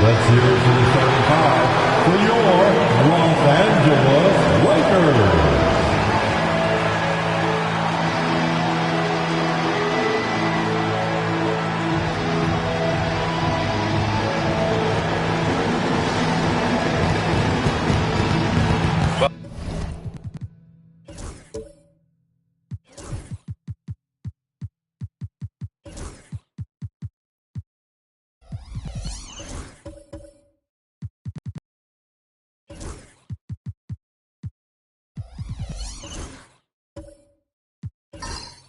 Let's hear it for the starting five for your Los Angeles Lakers.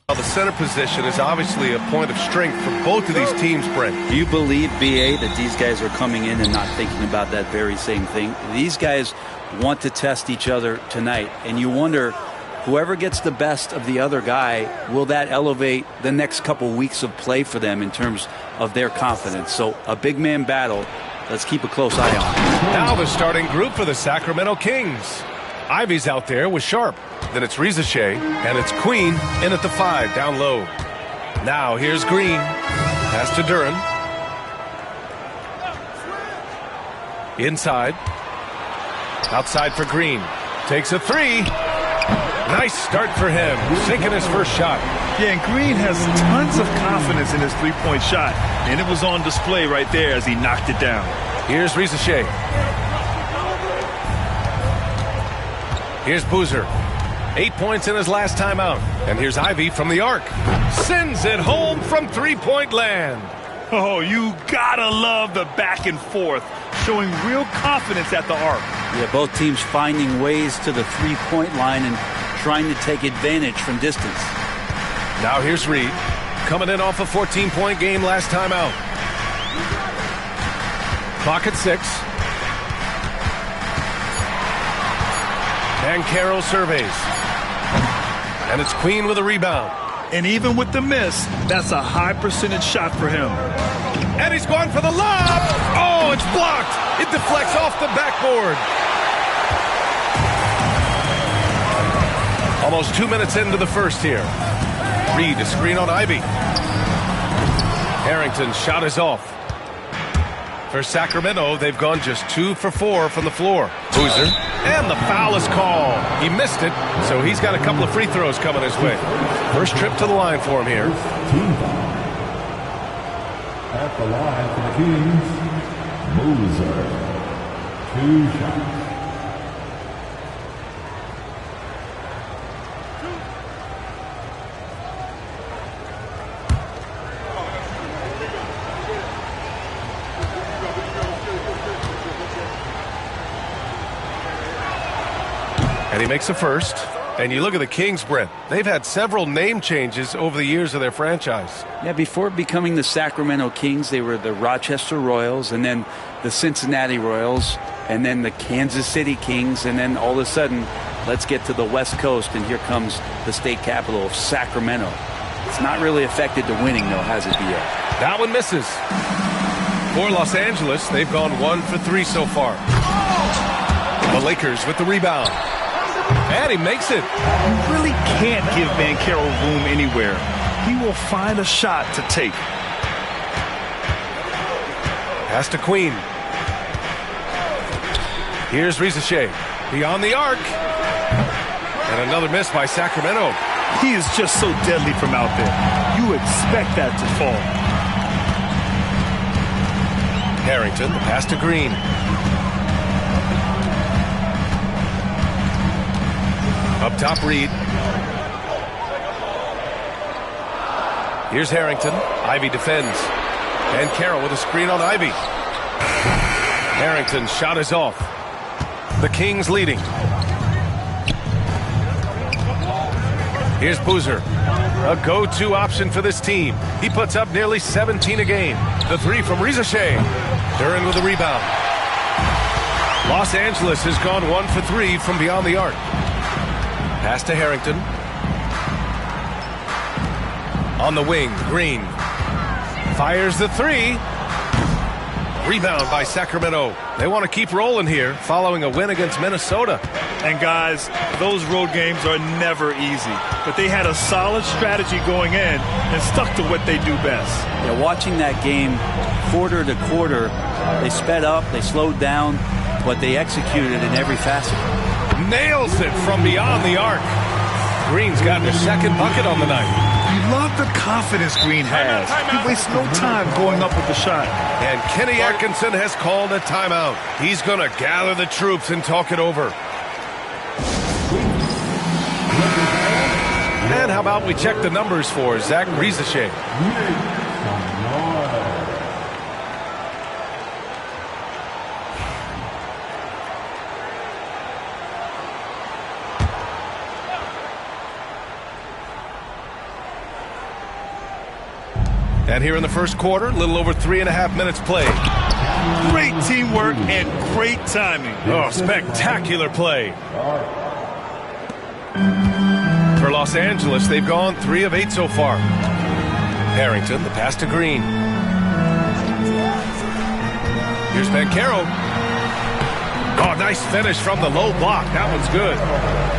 The center position is obviously a point of strength for both of these teams, Brent. Do you believe, B.A., that these guys are coming in and not thinking about that very same thing? These guys want to test each other tonight, and you wonder, whoever gets the best of the other guy, will that elevate the next couple weeks of play for them in terms of their confidence? So a big man battle. Let's keep a close eye on it. Now the starting group for the Sacramento Kings. Ivy's out there with Sharp. Then it's Rizachet, and it's Queen in at the 5, down low. Now here's Green. Pass to Duran. Inside. Outside for Green. Takes a 3. Nice start for him. Sinking his first shot. Yeah, and Green has tons of confidence in his three-point shot, and it was on display right there as he knocked it down. Here's Rizachet. Here's Boozer. 8 points in his last time out. And here's Ivy from the arc. Sends it home from three-point land. Oh, you gotta love the back and forth, showing real confidence at the arc. Yeah, both teams finding ways to the three-point line and trying to take advantage from distance. Now here's Reed, coming in off a 14-point game last time out. Clock at 6. And Carroll surveys. And it's Queen with a rebound. And even with the miss, that's a high percentage shot for him. And he's going for the lob. Oh, it's blocked. It deflects off the backboard. Almost 2 minutes into the first here. Reed, a screen on Ivy. Harrington's shot is off. For Sacramento, they've gone just 2 for 4 from the floor. Boozer. And the foul is called. He missed it, so he's got a couple of free throws coming his way. First trip to the line for him here. At the line for the Kings, Boozer. 2 shots. And he makes a first. And you look at the Kings, Brent. They've had several name changes over the years of their franchise. Yeah, before becoming the Sacramento Kings, they were the Rochester Royals, and then the Cincinnati Royals, and then the Kansas City Kings, and then all of a sudden, let's get to the West Coast, and here comes the state capital of Sacramento. It's not really affected the winning, though, has it, B.A.? That one misses. For Los Angeles, they've gone 1 for 3 so far. The Lakers with the rebound. And he makes it. You really can't give Banchero room anywhere. He will find a shot to take. Pass to Queen. Here's Rizachet. Beyond the arc. And another miss by Sacramento. He is just so deadly from out there. You expect that to fall. Harrington, the pass to Green. Up top, Reed. Here's Harrington. Ivy defends. And Carroll with a screen on Ivy. Harrington's shot is off. The Kings leading. Here's Boozer. A go-to option for this team. He puts up nearly 17 a game. The 3 from Rizachet. Duran with a rebound. Los Angeles has gone 1 for 3 from beyond the arc. Pass to Harrington. On the wing, Green. Fires the 3. Rebound by Sacramento. They want to keep rolling here following a win against Minnesota. And guys, those road games are never easy. But they had a solid strategy going in and stuck to what they do best. Yeah, watching that game quarter to quarter, they sped up, they slowed down, but they executed in every facet. Nails it from beyond the arc. Green's gotten his second bucket on the night. You love the confidence Green has. He wastes no time going up with the shot. And Kenny Atkinson has called a timeout. He's going to gather the troops and talk it over. And how about we check the numbers for Zach Rizachet? And here in the first quarter, a little over 3.5 minutes played. Great teamwork and great timing. Oh, spectacular play. For Los Angeles, they've gone 3 of 8 so far. Harrington, the pass to Green. Here's Banchero. Oh, nice finish from the low block. That one's good.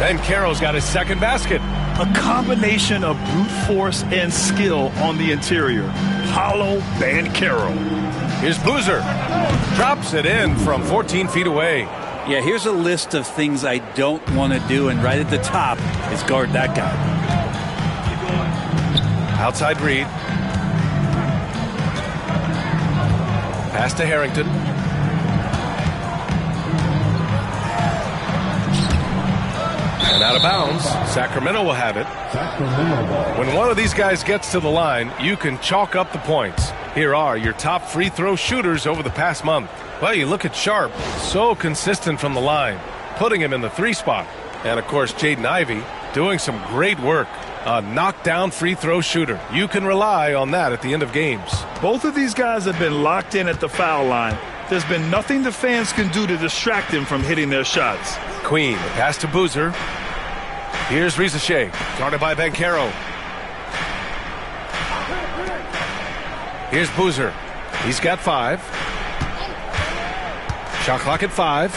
Banchero's got his second basket. A combination of brute force and skill on the interior. Paulo Banchero. Here's Boozer. Drops it in from 14 feet away. Yeah, here's a list of things I don't want to do, and right at the top is guard that guy. Outside Reed. Pass to Harrington. And out of bounds. Sacramento will have it. When one of these guys gets to the line, you can chalk up the points. Here are your top free throw shooters over the past month. Well, you look at Sharp, so consistent from the line, putting him in the 3 spot. And, of course, Jaden Ivey doing some great work. A knockdown free throw shooter. You can rely on that at the end of games. Both of these guys have been locked in at the foul line. There's been nothing the fans can do to distract them from hitting their shots. Queen, the pass to Boozer. Here's Rizachet, guarded by Banchero. Here's Boozer. He's got 5. Shot clock at 5.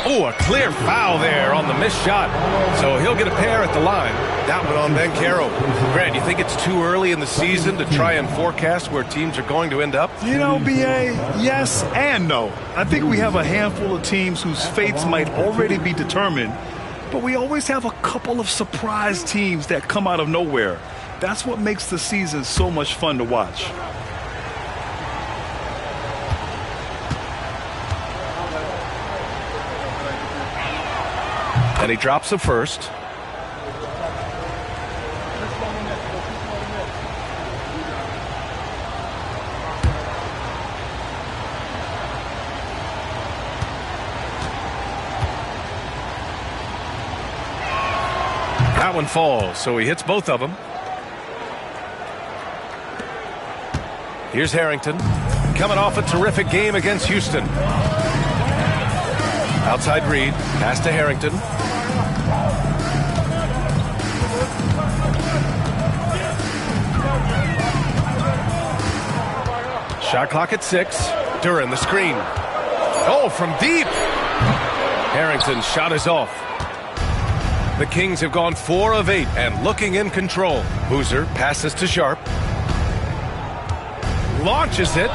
Oh, a clear foul there on the missed shot. So he'll get a pair at the line. That one on Banchero. Grant, you think it's too early in the season to try and forecast where teams are going to end up? You know, B.A., yes and no. I think we have a handful of teams whose fates might already be determined, but we always have a couple of surprise teams that come out of nowhere. That's what makes the season so much fun to watch. And he drops the first. That one falls, so he hits both of them. Here's Harrington, coming off a terrific game against Houston. Outside Reed, pass to Harrington. Shot clock at 6. Duren, the screen. Oh, from deep. Harrington's shot is off. The Kings have gone 4 of 8 and looking in control. Boozer passes to Sharp. Launches it.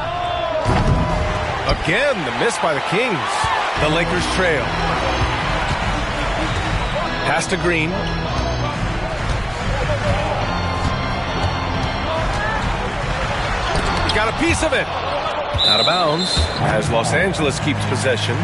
Again, the miss by the Kings. The Lakers trail. Pass to Green. He got a piece of it. Out of bounds as Los Angeles keeps possession.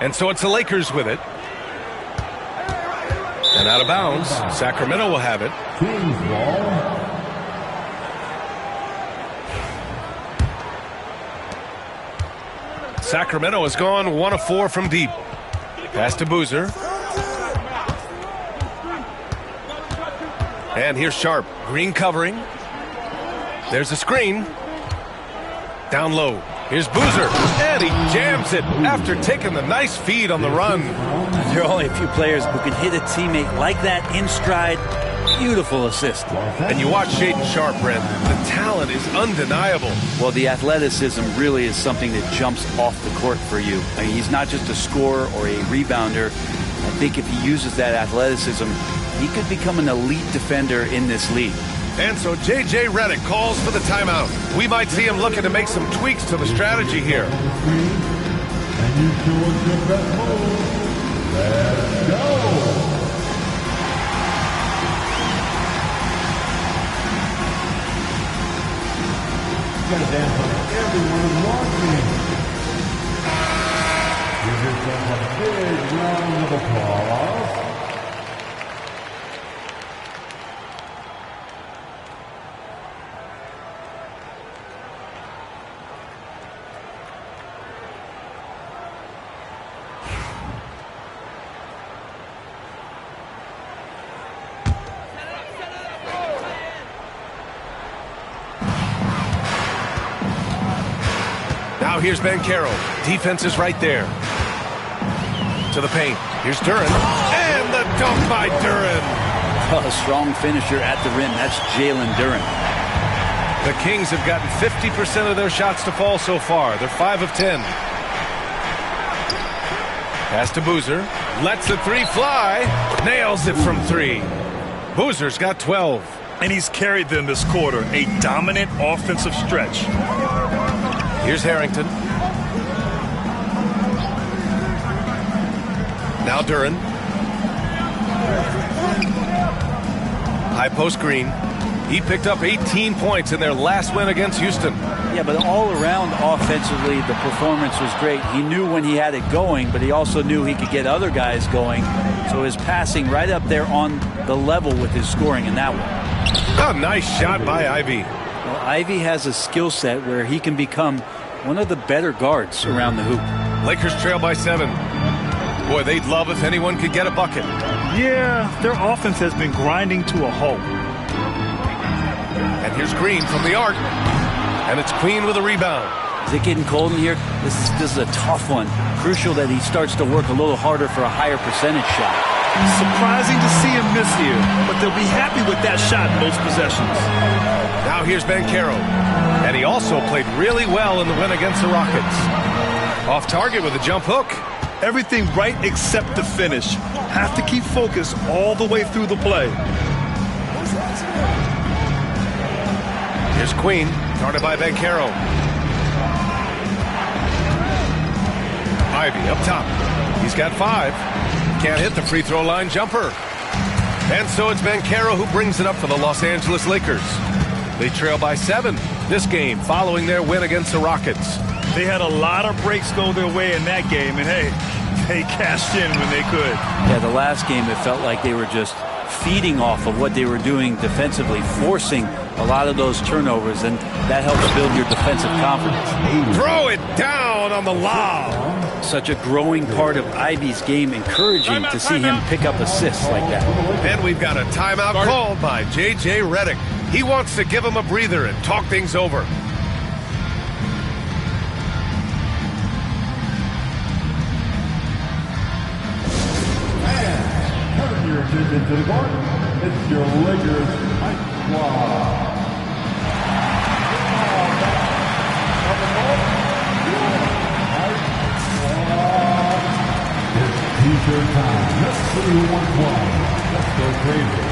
And so it's the Lakers with it. And out of bounds, Sacramento will have it. Kings ball. Sacramento has gone 1 of 4 from deep. Pass to Boozer. And here's Sharp. Green covering. There's a screen. Down low. Here's Boozer, and he jams it after taking the nice feed on the run. There are only a few players who can hit a teammate like that in stride. Beautiful assist. And you watch Shaden Sharp, Brent. The talent is undeniable. Well, the athleticism really is something that jumps off the court for you. I mean, he's not just a scorer or a rebounder. I think if he uses that athleticism, he could become an elite defender in this league. And so J.J. Redick calls for the timeout. We might see him looking to make some tweaks to the strategy here. And you showed your best move. Let's go. Gotta dance like everyone is watching. Give yourself a big round of applause. Now here's Banchero. Defense is right there. To the paint. Here's Duren. And the dunk by Duren. A strong finisher at the rim. That's Jalen Duren. The Kings have gotten 50% of their shots to fall so far. They're 5 of 10. Pass to Boozer. Lets the three fly. Nails it from 3. Boozer's got 12. And he's carried them this quarter. A dominant offensive stretch. Here's Harrington. Now Duren. High post Green. He picked up 18 points in their last win against Houston. Yeah, but all around offensively, the performance was great. He knew when he had it going, but he also knew he could get other guys going. So his passing right up there on the level with his scoring in that one. A nice shot by Ivy. Well, Ivy has a skill set where he can become one of the better guards around the hoop. Lakers trail by 7. Boy, they'd love if anyone could get a bucket. Yeah, their offense has been grinding to a halt. And here's Green from the arc. And it's Queen with a rebound. Is it getting cold in here? This is a tough one. Crucial that he starts to work a little harder for a higher percentage shot. Surprising to see him miss here, but they'll be happy with that shot in most possessions. Now here's Banchero. And he also played really well in the win against the Rockets. Off target with a jump hook. Everything right except the finish. Have to keep focused all the way through the play. Here's Queen, guarded by Banchero. Ivy up top. He's got 5. Can't hit the free throw line jumper. And so it's Banchero who brings it up for the Los Angeles Lakers. They trail by 7 this game following their win against the Rockets. They had a lot of breaks go their way in that game, and hey, they cashed in when they could. Yeah, the last game it felt like they were just feeding off of what they were doing defensively, forcing a lot of those turnovers, and that helps build your defensive confidence. Throw it down on the lob. Such a growing part of Ivy's game, encouraging to see him pick up assists like that. And we've got a timeout called by J.J. Redick. He wants to give him a breather and talk things over. Turn your attention to the court. It's your Lakers Hype Squad. It's t-shirt time. Let's see who wants one. Let's go crazy.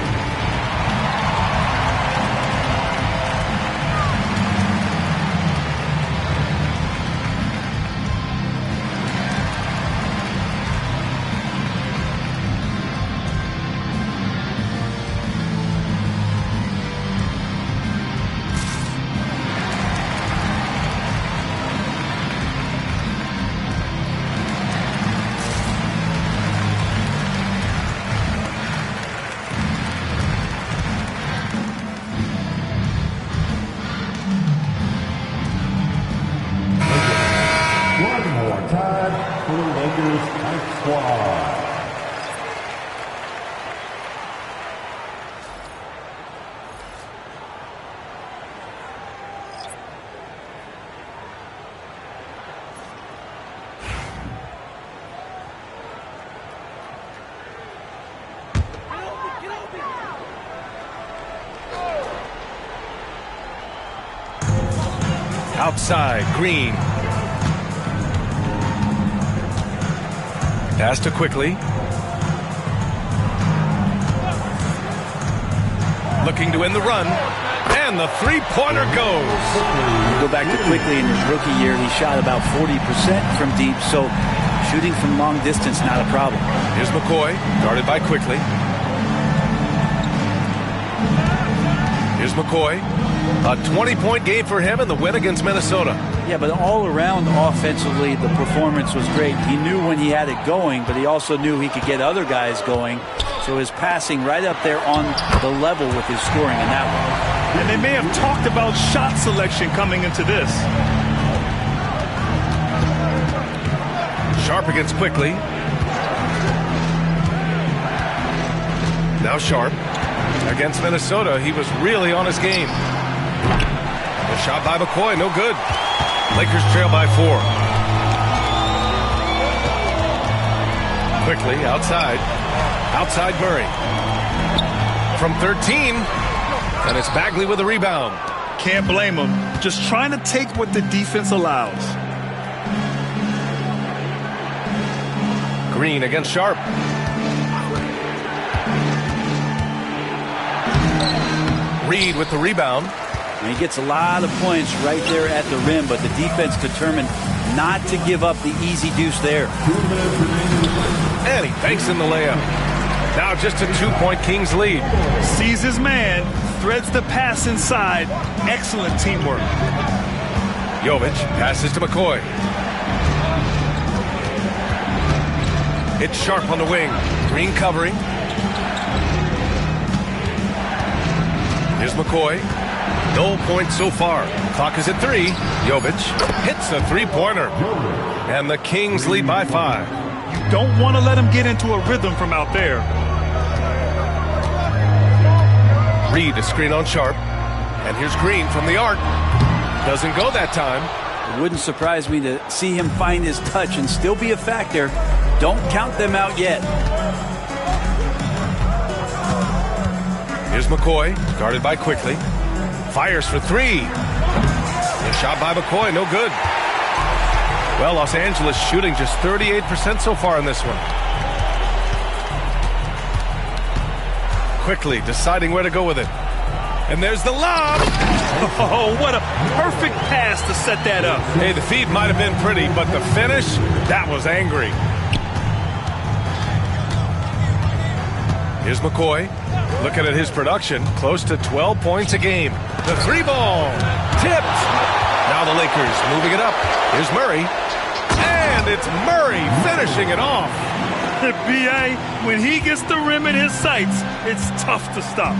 Outside, Green. Pass to Quickly. Looking to win the run. And the three-pointer goes. Go back to Quickly in his rookie year. He shot about 40% from deep, so shooting from long distance, not a problem. Here's McCoy, guarded by Quickly. Here's McCoy. A 20-point game for him in the win against Minnesota. Yeah, but all around offensively, the performance was great. He knew when he had it going, but he also knew he could get other guys going. So his passing right up there on the level with his scoring in that one. And they may have talked about shot selection coming into this. Sharp against Quickly. Now Sharp. Against Minnesota, he was really on his game. The shot by McCoy, no good. Lakers trail by 4. Quickly outside. Outside Murray. From 13. And it's Bagley with a rebound. Can't blame him. Just trying to take what the defense allows. Green against Sharp. Reed with the rebound. And he gets a lot of points right there at the rim, but the defense determined not to give up the easy deuce there. And he banks in the layup. Now just a 2-point Kings lead. Sees his man, threads the pass inside. Excellent teamwork. Jovic passes to McCoy. It's Sharp on the wing. Green covering. Here's McCoy. No points so far. Clock is at 3. Jovic hits the three-pointer. And the Kings lead by 5. You don't want to let him get into a rhythm from out there. Reed a screen on Sharp. And here's Green from the arc. Doesn't go that time. It wouldn't surprise me to see him find his touch and still be a factor. Don't count them out yet. Here's McCoy, guarded by Quickly. Fires for 3. And shot by McCoy, no good. Well, Los Angeles shooting just 38% so far in this one. Quickly deciding where to go with it. And there's the lob. Oh, what a perfect pass to set that up. Hey, the feed might have been pretty, but the finish, that was angry. Here's McCoy. Looking at his production, close to 12 points a game. The 3-ball. Tipped. Now the Lakers moving it up. Here's Murray. And it's Murray finishing it off. B.A., when he gets the rim in his sights, it's tough to stop.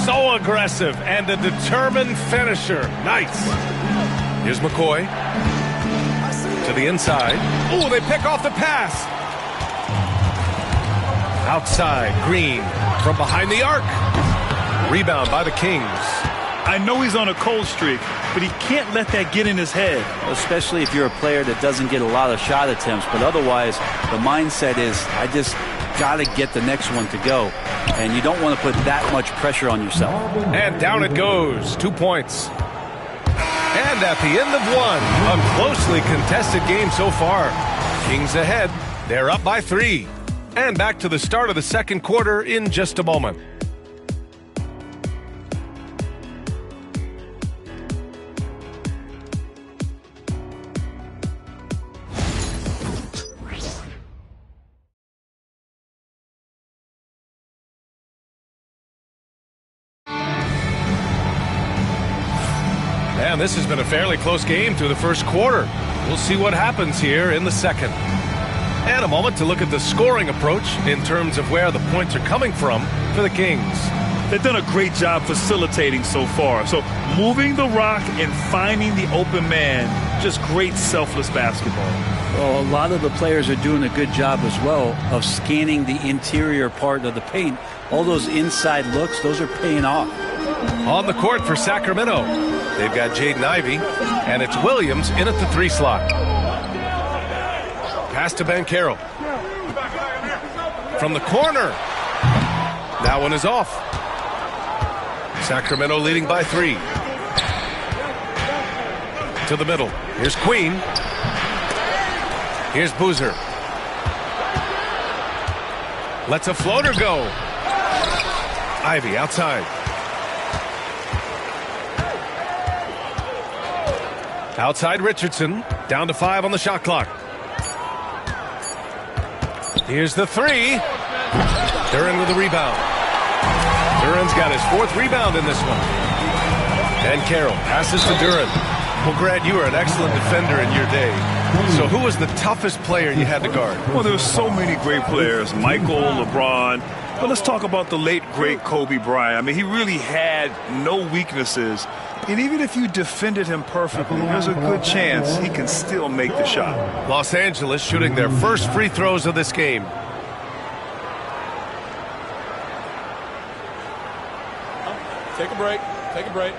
So aggressive and a determined finisher. Nice. Here's McCoy. To the inside. Oh, they pick off the pass. Outside, Green from behind the arc. Rebound by the Kings. I know he's on a cold streak, but he can't let that get in his head. Especially if you're a player that doesn't get a lot of shot attempts, but otherwise the mindset is I just got to get the next one to go, and you don't want to put that much pressure on yourself. And down it goes. 2 points. And at the end of one, a closely contested game so far. Kings ahead. They're up by 3. And back to the start of the second quarter in just a moment. Man, this has been a fairly close game through the first quarter. We'll see what happens here in the second. And a moment to look at the scoring approach in terms of where the points are coming from for the Kings. They've done a great job facilitating so far. So moving the rock and finding the open man, just great selfless basketball. Well, a lot of the players are doing a good job as well of scanning the interior part of the paint. All those inside looks, those are paying off. On the court for Sacramento, they've got Jaden Ivey, and it's Williams in at the 3 slot. Pass to Banchero. From the corner. That one is off. Sacramento leading by 3. To the middle. Here's Queen. Here's Boozer. Lets a floater go. Ivy outside. Outside Richardson. Down to 5 on the shot clock. Here's the 3. Duren with the rebound. Duren's got his 4th rebound in this one. And Carroll passes to Duren. Well, Grant, you were an excellent defender in your day. So who was the toughest player you had to guard? Well, there were so many great players. Michael, LeBron. But let's talk about the late, great Kobe Bryant. I mean, he really had no weaknesses. And even if you defended him perfectly, there's a good chance he can still make the shot. Los Angeles shooting their first free throws of this game. Take a break. Take a break.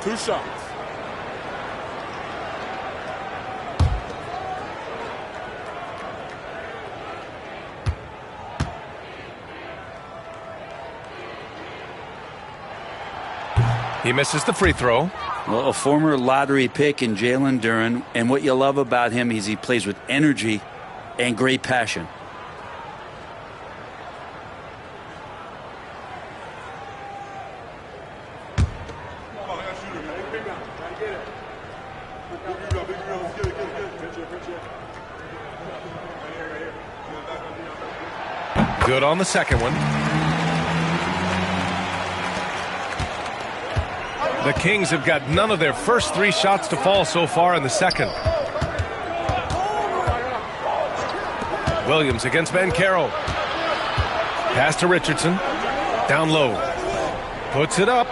2 shots. He misses the free throw. Well, a former lottery pick in Jalen Duren, and what you love about him is he plays with energy and great passion. Good on the second one. The Kings have got none of their first 3 shots to fall so far in the second. Williams against Banchero. Pass to Richardson. Down low. Puts it up.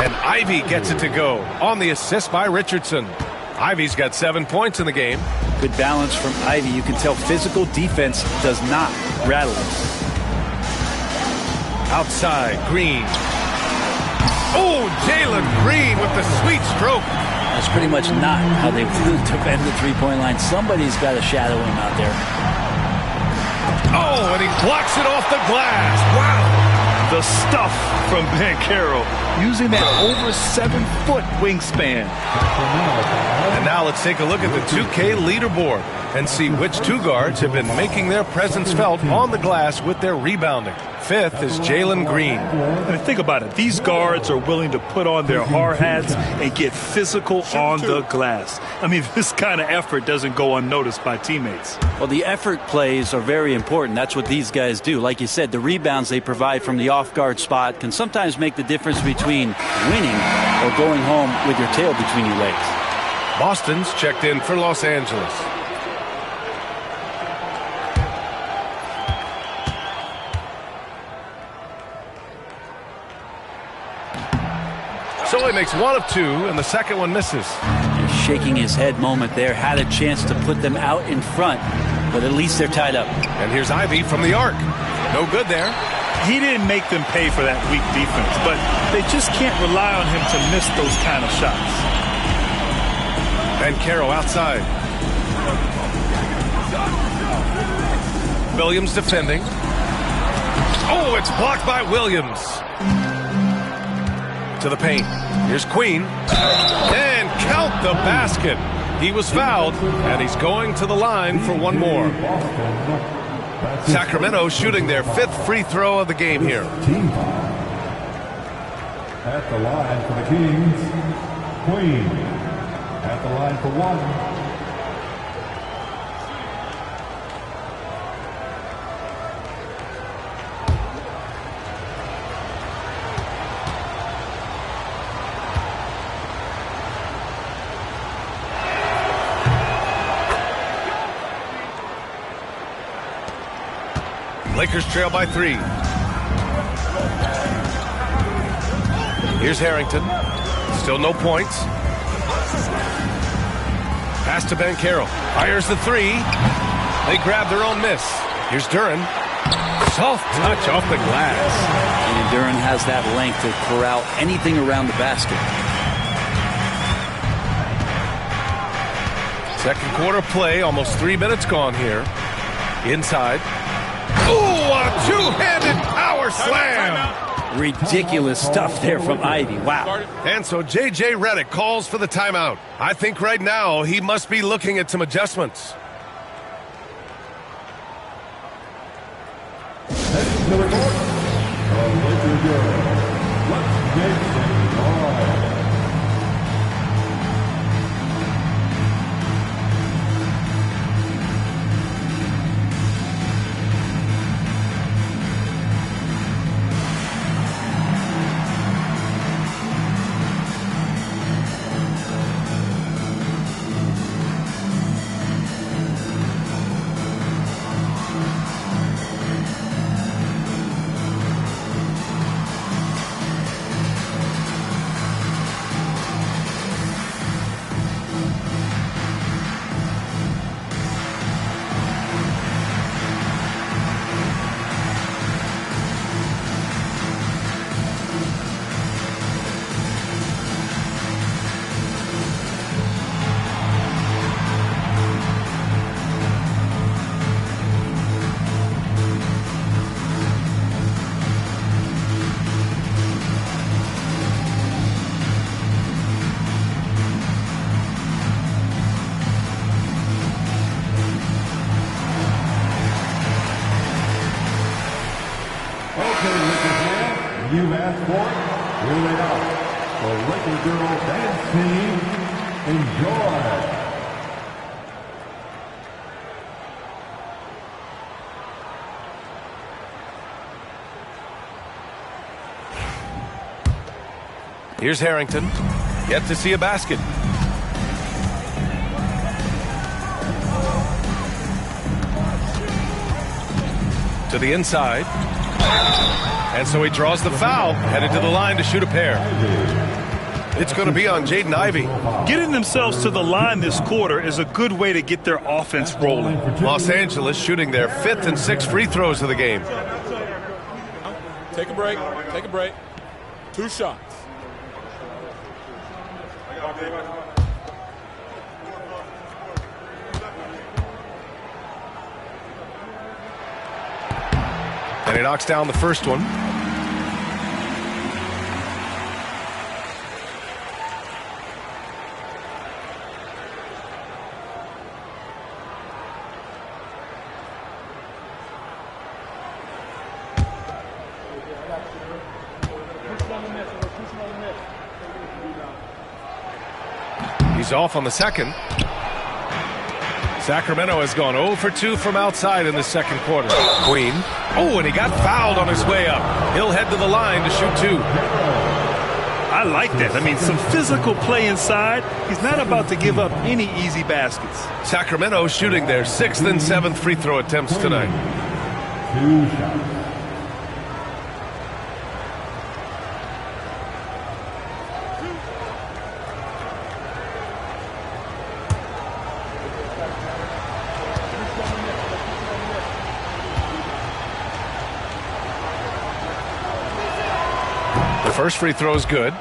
And Ivy gets it to go on the assist by Richardson. Ivy's got 7 points in the game. Good balance from Ivy. You can tell physical defense does not rattle him. Outside, Green. Oh, Jalen Green with the sweet stroke. That's pretty much not how they defend the three-point line. Somebody's got to shadow him out there. Oh, and he blocks it off the glass. Wow. The stuff from Banchero, using that over 7-foot wingspan. And now let's take a look at the 2K leaderboard and see which 2 guards have been making their presence felt on the glass with their rebounding. 5th is Jalen Green. I mean, think about it. These guards are willing to put on their hard hats and get physical on the glass. I mean, this kind of effort doesn't go unnoticed by teammates. Well, the effort plays are very important. That's what these guys do. Like you said, the rebounds they provide from the off-guard spot can sometimes make the difference between winning or going home with your tail between your legs. Boston's checked in for Los Angeles. So he makes 1 of 2, and the second one misses. Just shaking his head moment there. Had a chance to put them out in front, but at least they're tied up. And here's Ivy from the arc. No good there. He didn't make them pay for that weak defense, but they just can't rely on him to miss those kind of shots. Banchero outside. Williams defending. Oh, it's blocked by Williams. To the paint. Here's Queen. And count the basket. He was fouled, and he's going to the line for 1 more. Sacramento shooting their 5th free throw of the game here. At the line for the Kings, Queen. At the line for 1. Lakers trail by 3. Here's Harrington. Still no points. Pass to Banchero. Fires the 3. They grab their own miss. Here's Duren. Soft touch off the glass. And Duren has that length to corral anything around the basket. Second quarter play. Almost 3 minutes gone here. Inside. Ooh, a 2-handed power Reverse slam. Ridiculous stuff there from Ivy. Wow. And so J.J. Redick calls for the timeout. I think right now he must be looking at some adjustments. Heading to the court, the Laker girls. Let's get things on. You asked for it. Here they are. The Laker girl dance team. Enjoy. Here's Harrington. Yet to see a basket. To the inside. And so he draws the foul, headed to the line to shoot a pair. It's going to be on Jaden Ivey. Getting themselves to the line this quarter is a good way to get their offense rolling. Los Angeles shooting their 5th and 6th free throws of the game. Take a break. Take a break. 2 shots. And he knocks down the first one. He's off on the second. Sacramento has gone 0 for 2 from outside in the second quarter. Queen. Oh, and he got fouled on his way up. He'll head to the line to shoot 2. I like that. I mean, some physical play inside. He's not about to give up any easy baskets. Sacramento shooting their 6th and 7th free throw attempts tonight. 2 shots. First free throw is good.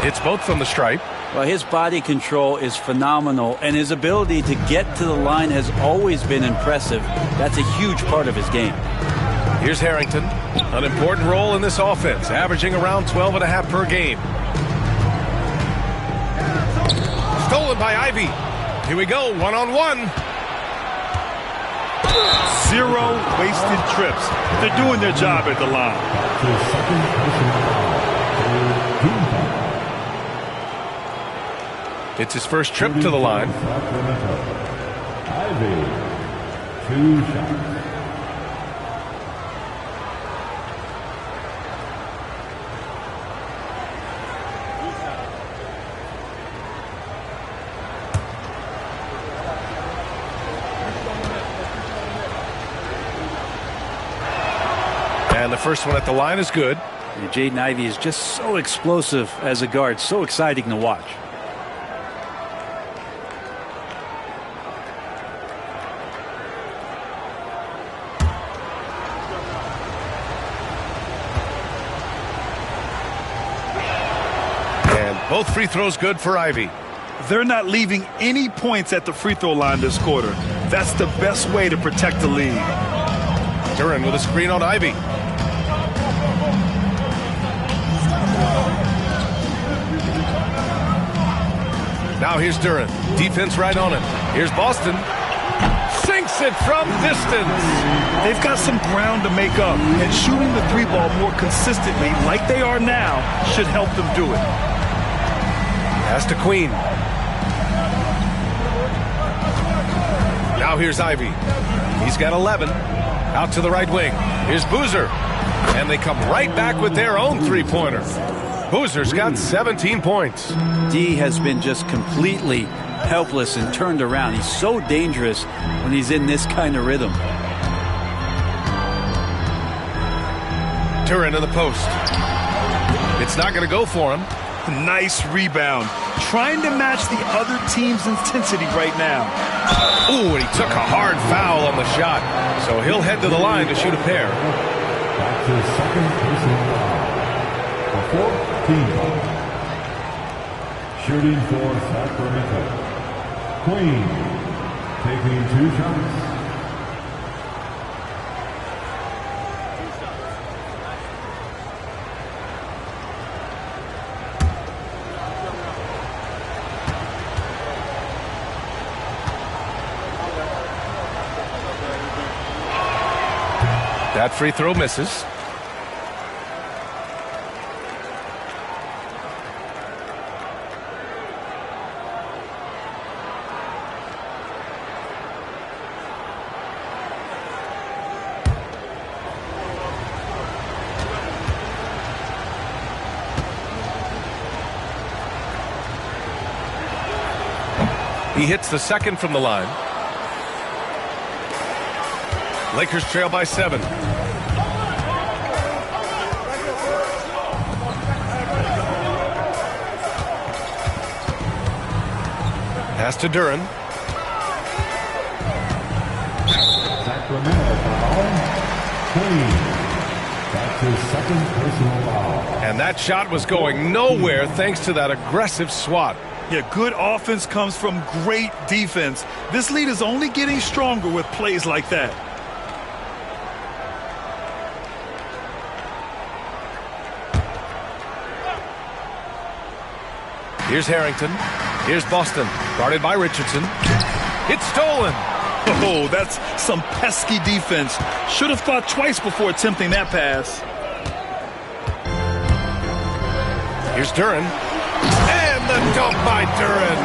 It's both from the stripe. Well, his body control is phenomenal, and his ability to get to the line has always been impressive. That's a huge part of his game. Here's Harrington. An important role in this offense, averaging around 12.5 per game. Stolen by Ivy. Here we go, one-on-one. 0 wasted trips. They're doing their job at the line. It's his first trip to the line. Ivy, 2 shots. And the first one at the line is good. Jaden Ivey is just so explosive as a guard, so exciting to watch. Both free throws good for Ivy. They're not leaving any points at the free throw line this quarter. That's the best way to protect the lead. Duren with a screen on Ivy. Now here's Duren. Defense right on him. Here's Boston. Sinks it from distance. They've got some ground to make up, and shooting the three ball more consistently like they are now should help them do it. Pass to Queen. Now here's Ivy. He's got 11. Out to the right wing. Here's Boozer. And they come right back with their own three-pointer. Boozer's got 17 points. D has been just completely helpless and turned around. He's so dangerous when he's in this kind of rhythm. Duren in the post. It's not going to go for him. Nice rebound. Trying to match the other team's intensity right now. Ooh, and he took a hard foul on the shot. So he'll head to the line to shoot a pair. That's his second personal foul. The 14th. Shooting for Sacramento. Queen taking 2 shots. That free throw misses. He hits the second from the line. Lakers trail by 7. Pass to Duren. Sacramento foul. Queen. That's his second personal foul. And that shot was going nowhere thanks to that aggressive swat. Yeah, good offense comes from great defense. This lead is only getting stronger with plays like that. Here's Harrington. Here's Boston. Guarded by Richardson. It's stolen. Oh, that's some pesky defense. Should have thought twice before attempting that pass. Here's Duren. And the dunk by Duren.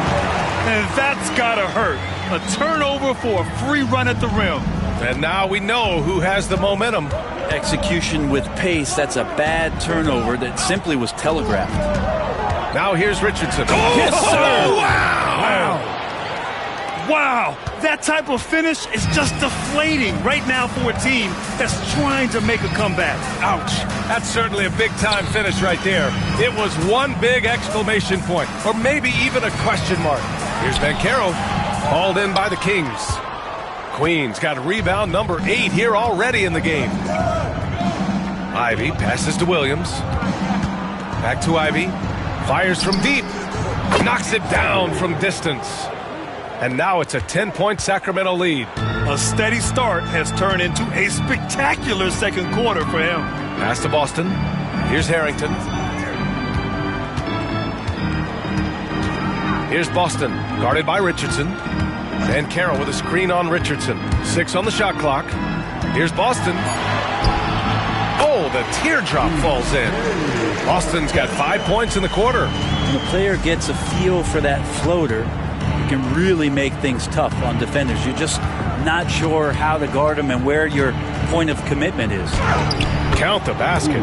And that's gotta hurt. A turnover for a free run at the rim. And now we know who has the momentum. Execution with pace. That's a bad turnover that simply was telegraphed. Now here's Richardson. Oh, yes, sir. Wow, that type of finish is just deflating right now for a team that's trying to make a comeback. Ouch. That's certainly a big-time finish right there. It was one big exclamation point, or maybe even a question mark. Here's Banchero, hauled in by the Kings. Queen's got rebound number 8 here already in the game. Ivy passes to Williams. Back to Ivy. Fires from deep. Knocks it down from distance. And now it's a 10-point Sacramento lead. A steady start has turned into a spectacular second quarter for him. Pass to Boston. Here's Harrington. Here's Boston, guarded by Richardson. And Carroll with a screen on Richardson. 6 on the shot clock. Here's Boston. Oh, the teardrop falls in. Boston's got 5 points in the quarter. When the player gets a feel for that floater, it can really make things tough on defenders. You're just not sure how to guard them and where your point of commitment is. Count the basket.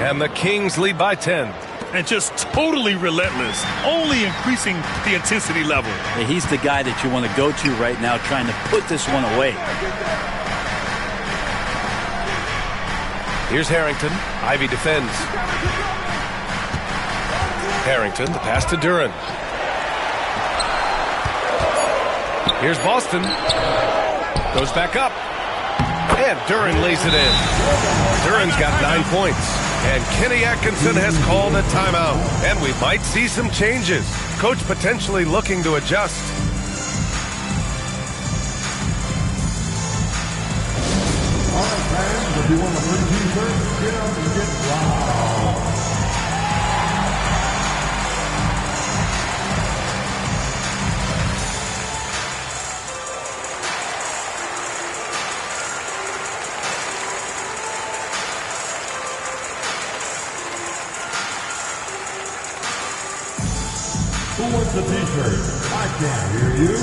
And the Kings lead by 10. And just totally relentless, only increasing the intensity level. Yeah, he's the guy that you want to go to right now trying to put this one away. Here's Harrington. Ivy defends. Harrington, the pass to Duren. Here's Boston. Goes back up. And Duren lays it in. Duren's got 9 points. And Kenny Atkinson has called a timeout. And we might see some changes. Coach potentially looking to adjust. All right, fans, if you want to win T-shirts, get up and get loud. Who wants the T-shirt? I can't hear you.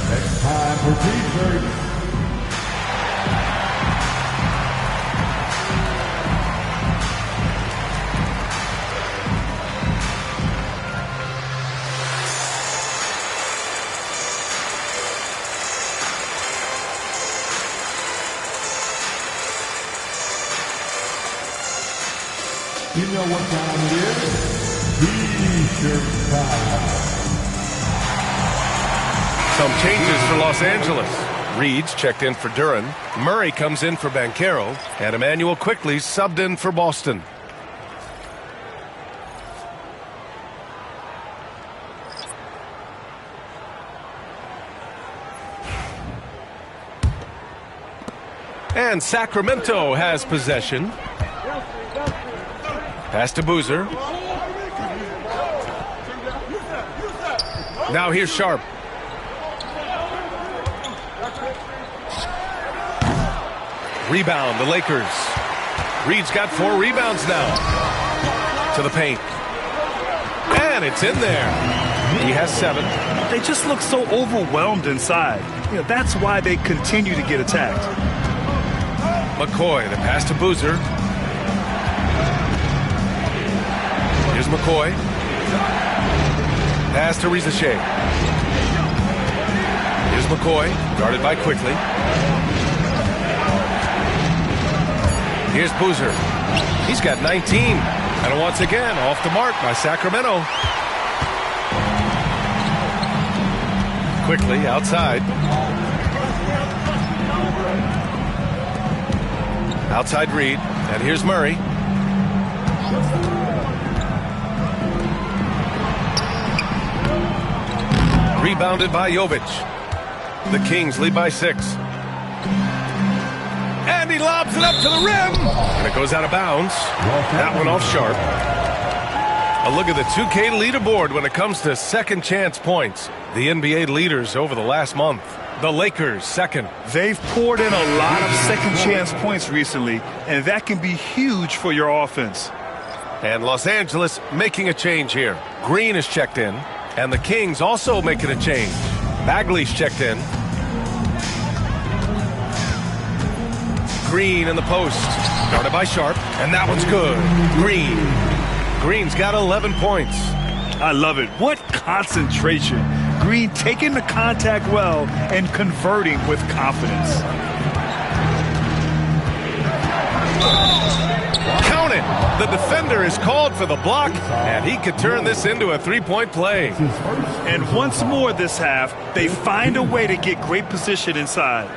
Next time for T-shirts. You know what time it is? T-shirt time. Some changes for Los Angeles. Reed's checked in for Duran. Murray comes in for Banchero. And Emmanuel quickly subbed in for Boston. And Sacramento has possession. Pass to Boozer. Now here's Sharp. Rebound, the Lakers. Reed's got 4 rebounds now. To the paint. And it's in there. He has 7. They just look so overwhelmed inside. You know, that's why they continue to get attacked. McCoy, the pass to Boozer. Here's McCoy. Pass to Rizachet. Here's McCoy, guarded by Quickly. Here's Boozer. He's got 19. And once again, off the mark by Sacramento. Quickly outside. Outside Reed. And here's Murray. Rebounded by Jovic. The Kings lead by 6. And he lobs it up to the rim. And it goes out of bounds. That one off Sharp. A look at the 2K leaderboard when it comes to second chance points. The NBA leaders over the last month. The Lakers second. They've poured in a lot of second chance points recently, and that can be huge for your offense. And Los Angeles making a change here. Green is checked in. And the Kings also making a change. Bagley's checked in. Green in the post. Guarded by Sharp. And that one's good. Green. Green's got 11 points. I love it. What concentration. Green taking the contact well and converting with confidence. Count it. The defender is called for the block, and he could turn this into a three-point play. And once more this half, they find a way to get great position inside.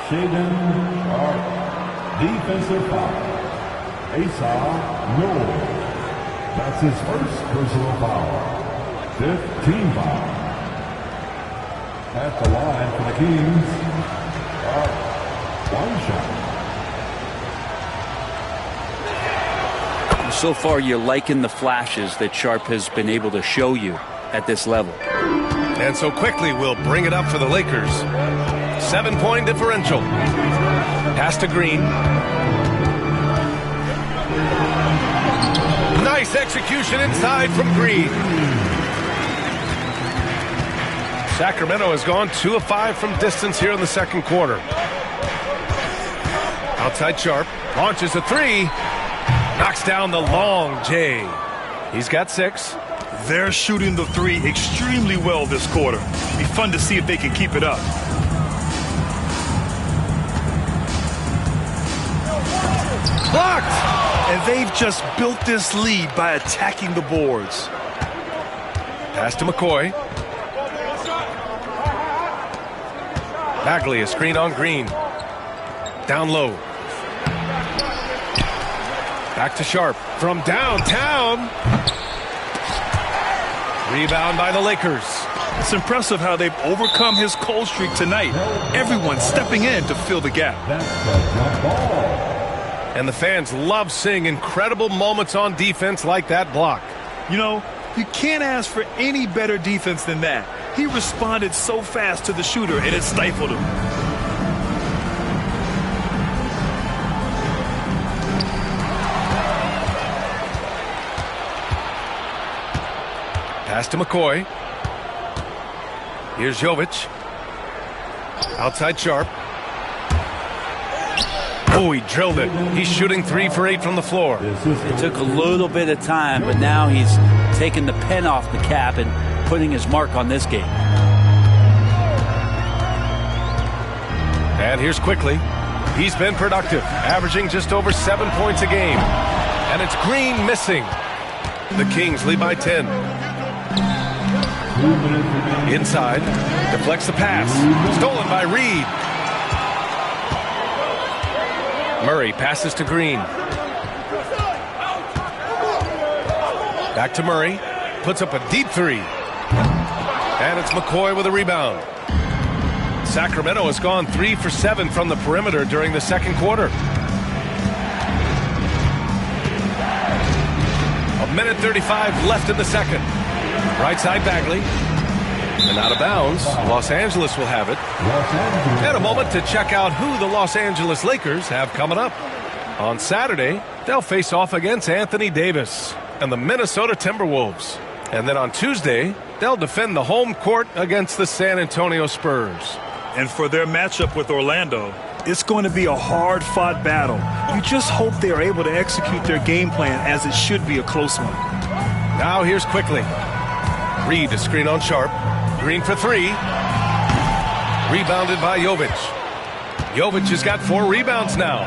Shaden Sharp, defensive foul. Asa Noel. That's his first personal foul. 5th team foul. At the line for the Kings. One shot. So far, you're liking the flashes that Sharp has been able to show you at this level. And so Quickly will bring it up for the Lakers. 7-point differential. Pass to Green. Nice execution inside from Green. Sacramento has gone 2 of 5 from distance here in the second quarter. Outside Sharp. Launches a 3. Knocks down the long J. He's got 6. They're shooting the 3 extremely well this quarter. Be fun to see if they can keep it up. blocked. And they've just built this lead by attacking the boards. Pass to McCoy. Bagley, a screen on Green. Down low. Back to Sharp from downtown. Rebound by the Lakers. It's impressive how they've overcome his cold streak tonight. Everyone stepping in to fill the gap. That's the jump ball. And the fans love seeing incredible moments on defense like that block. You know, you can't ask for any better defense than that. He responded so fast to the shooter, and it stifled him. Pass to McCoy. Here's Jovic. Outside Sharp. Oh, he drilled it. He's shooting 3 for 8 from the floor. It took a little bit of time, but now he's taking the pen off the cap and putting his mark on this game. And here's Quickly. He's been productive, averaging just over 7 points a game. And it's Green missing. The Kings lead by 10. Inside, deflects the pass. Stolen by Reed. Murray passes to Green. Back to Murray. Puts up a deep 3. And it's McCoy with a rebound. Sacramento has gone 3 for 7 from the perimeter during the second quarter. 1:35 left in the second. Right side Bagley. And out of bounds. Los Angeles will have it. And a moment to check out who the Los Angeles Lakers have coming up. On Saturday, they'll face off against Anthony Davis and the Minnesota Timberwolves. And then on Tuesday, they'll defend the home court against the San Antonio Spurs. And for their matchup with Orlando, it's going to be a hard-fought battle. You just hope they're able to execute their game plan, as it should be a close one. Now here's Quickly. Reed to screen on Sharp. Green for 3. Rebounded by Jovic. Jovic has got 4 rebounds now.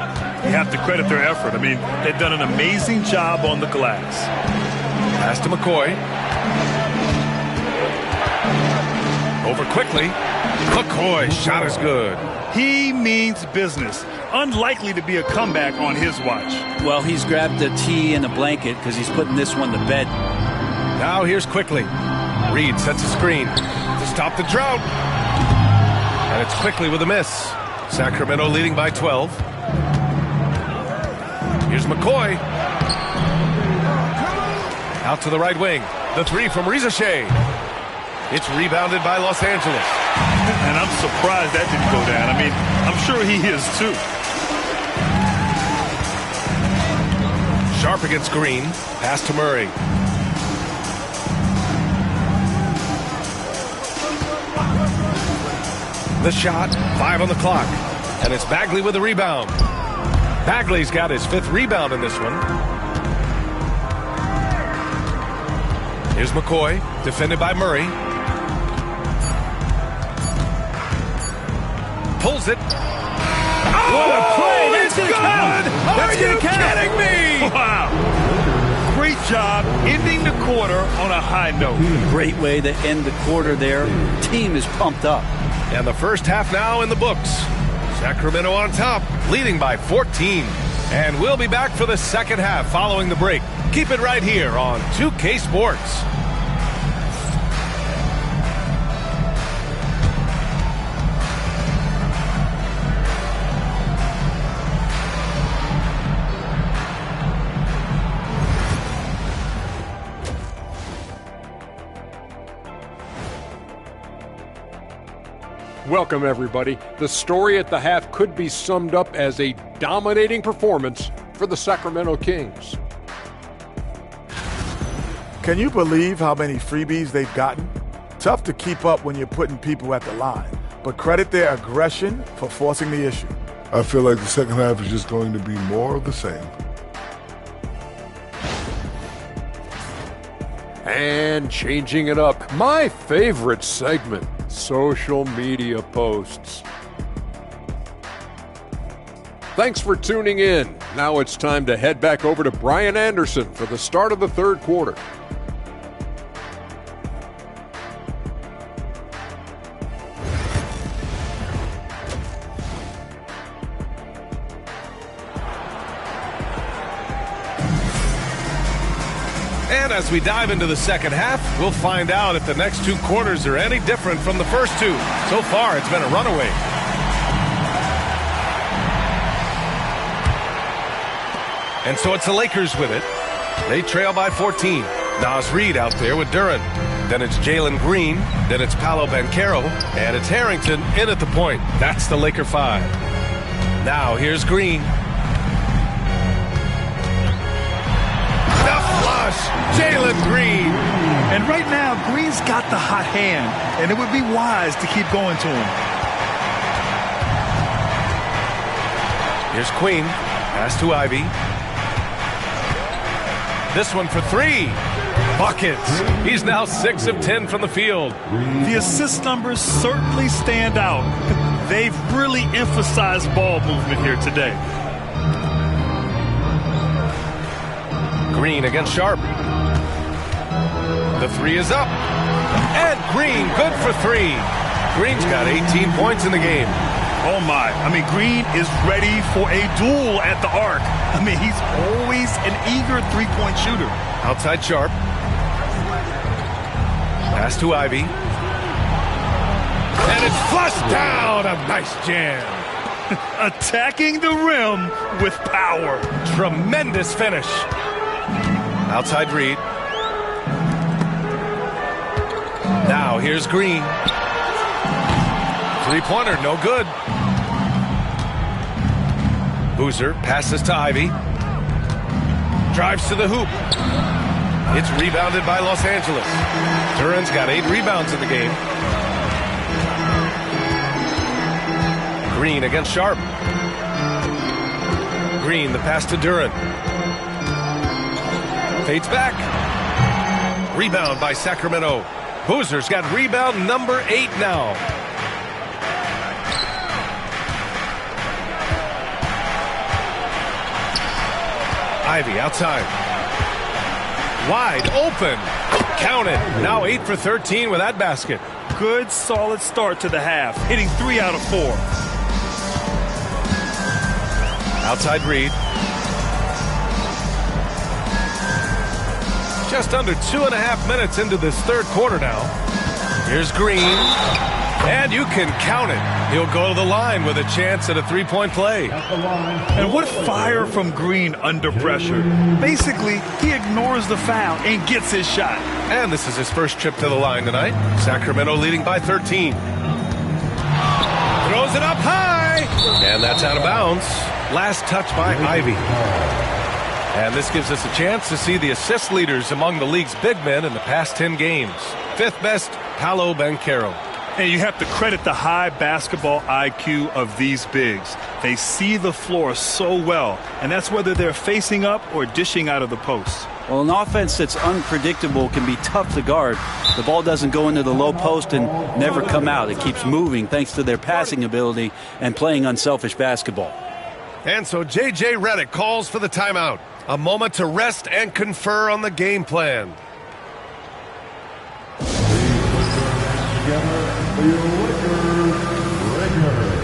You have to credit their effort. I mean, they've done an amazing job on the glass. Pass to McCoy. Over Quickly. McCoy's shot is good. He means business. Unlikely to be a comeback on his watch. Well, he's grabbed a tee and a blanket because he's putting this one to bed. Now here's Quickly. Reed sets a screen to stop the drought. And it's Quickly with a miss. Sacramento leading by 12. Here's McCoy. Out to the right wing. The 3 from Rizashay. It's rebounded by Los Angeles. And I'm surprised that didn't go down. I mean, I'm sure he is too. Sharp against Green. Pass to Murray. The shot, 5 on the clock. And it's Bagley with the rebound. Bagley's got his 5th rebound in this one. Here's McCoy, defended by Murray. Pulls it. Oh, What a play! That's it's gonna count. good! That's Are you gonna count. kidding me? Wow. Great job ending the quarter on a high note. Great way to end the quarter there. Team is pumped up. And the first half now in the books. Sacramento on top, leading by 14. And we'll be back for the second half following the break. Keep it right here on 2K Sports. Welcome, everybody. The story at the half could be summed up as a dominating performance for the Sacramento Kings. Can you believe how many freebies they've gotten? Tough to keep up when you're putting people at the line, but credit their aggression for forcing the issue. I feel like the second half is just going to be more of the same. And changing it up, my favorite segment, social media posts. Thanks for tuning in. Now it's time to head back over to Brian Anderson for the start of the third quarter. And as we dive into the second half, we'll find out if the next two quarters are any different from the first two. So far, it's been a runaway. And so it's the Lakers with it. They trail by 14. Nas Reed out there with Duren. Then it's Jalen Green. Then it's Paolo Banchero. And it's Harrington in at the point. That's the Laker 5. Now here's Green. Jalen Green. And right now, Green's got the hot hand, and it would be wise to keep going to him. Here's Queen. Pass to Ivy. This one for three. Buckets. He's now 6 of 10 from the field. The assist numbers certainly stand out. They've really emphasized ball movement here today. Green against Sharp. The three is up. And Green, good for three. Green's got 18 points in the game. Oh, my. I mean, Green is ready for a duel at the arc. I mean, he's always an eager three-point shooter. Outside Sharp. Pass to Ivy. And it's flushed down. A nice jam. Attacking the rim with power. Tremendous finish. Outside Reed. Now here's Green. Three-pointer, no good. Boozer passes to Ivy. Drives to the hoop. It's rebounded by Los Angeles. Duren's got 8 rebounds in the game. Green against Sharp. Green, the pass to Duren. Fades back. Rebound by Sacramento. Boozer's got rebound number 8 now. Ivy outside. Wide open. Count it. Now 8 for 13 with that basket. Good, solid start to the half. Hitting 3 out of 4. Outside Reed. Just under 2.5 minutes into this third quarter now. Here's Green. And you can count it. He'll go to the line with a chance at a three-point play. And what fire from Green under pressure. Basically, he ignores the foul and gets his shot. And this is his first trip to the line tonight. Sacramento leading by 13. Throws it up high. And that's out of bounds. Last touch by Ivy. And this gives us a chance to see the assist leaders among the league's big men in the past 10 games. 5th best, Paolo Banchero. And you have to credit the high basketball IQ of these bigs. They see the floor so well, and that's whether they're facing up or dishing out of the post. Well, an offense that's unpredictable can be tough to guard. The ball doesn't go into the low post and never come out. It keeps moving thanks to their passing ability and playing unselfish basketball. And so J.J. Redick calls for the timeout. A moment to rest and confer on the game plan. Together, the Lakers.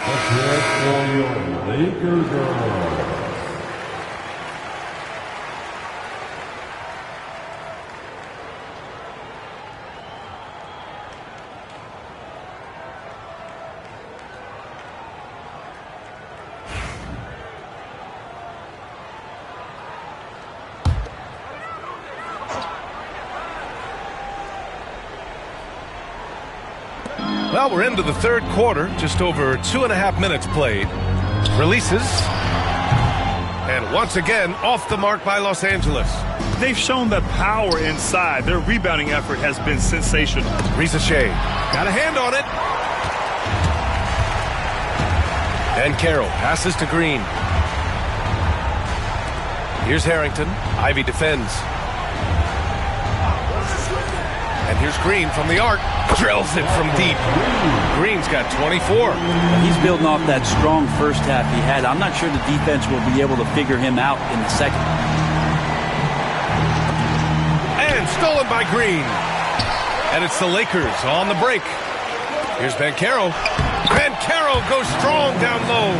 Let's hear it for your Lakers girls. Well, we're into the third quarter, just over 2.5 minutes played. Releases. And once again, off the mark by Los Angeles. They've shown the power inside. Their rebounding effort has been sensational. Rizachet got a hand on it. And Carroll passes to Green. Here's Harrington. Ivy defends. And here's Green from the arc. Drills it from deep. Green's got 24. He's building off that strong first half he had. I'm not sure the defense will be able to figure him out in the second. And stolen by Green. And it's the Lakers on the break. Here's Banchero. Banchero goes strong down low.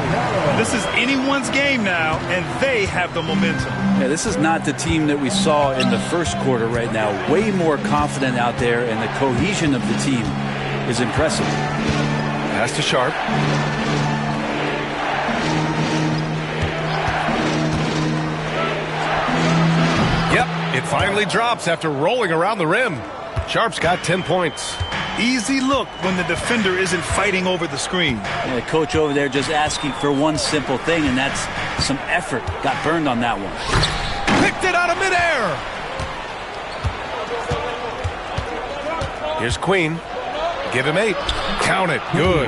This is anyone's game now, and they have the momentum. Yeah, this is not the team that we saw in the first quarter right now. Way more confident out there, and the cohesion of the team is impressive. Pass to Sharp. Yep, it finally drops after rolling around the rim. Sharp's got 10 points. Easy look when the defender isn't fighting over the screen. Yeah, coach over there just asking for one simple thing, and that's some effort. Got burned on that one. Picked it out of midair. Here's Queen. Give him 8. Count it. Good.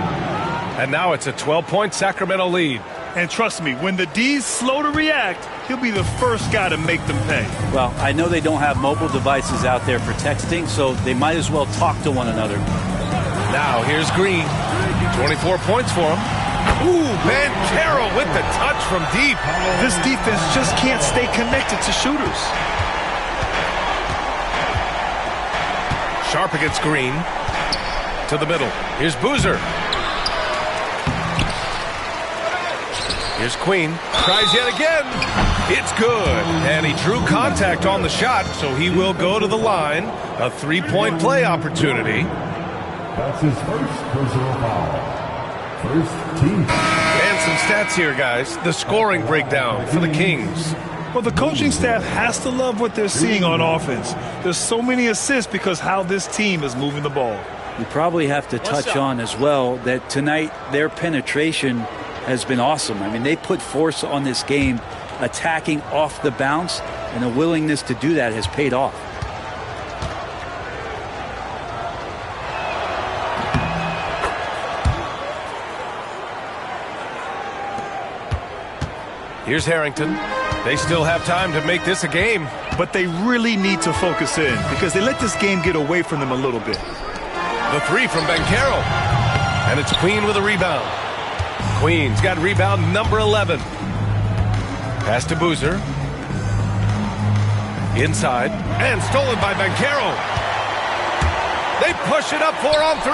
And now it's a 12-point Sacramento lead. And trust me, when the D's slow to react, he'll be the first guy to make them pay. Well, I know they don't have mobile devices out there for texting, so they might as well talk to one another. Now here's Green. 24 points for him. Ooh, Banchero with the touch from deep. This defense just can't stay connected to shooters. Sharp against Green. To the middle. Here's Boozer. Here's Queen. Tries yet again. It's good. And he drew contact on the shot, so he will go to the line. A 3-point play opportunity. That's his first personal foul. First team. And some stats here, guys. The scoring breakdown for the Kings. Well, the coaching staff has to love what they're seeing on offense. There's so many assists because how this team is moving the ball. We probably have to touch on as well that tonight their penetration has been awesome. I mean, they put force on this game, attacking off the bounce, and the willingness to do that has paid off. Here's Harrington. They still have time to make this a game. But they really need to focus in because they let this game get away from them a little bit. The 3 from Banchero. And it's Queen with a rebound. Queen's got rebound number 11. Pass to Boozer. Inside. And stolen by Banchero. They push it up 4 on 3.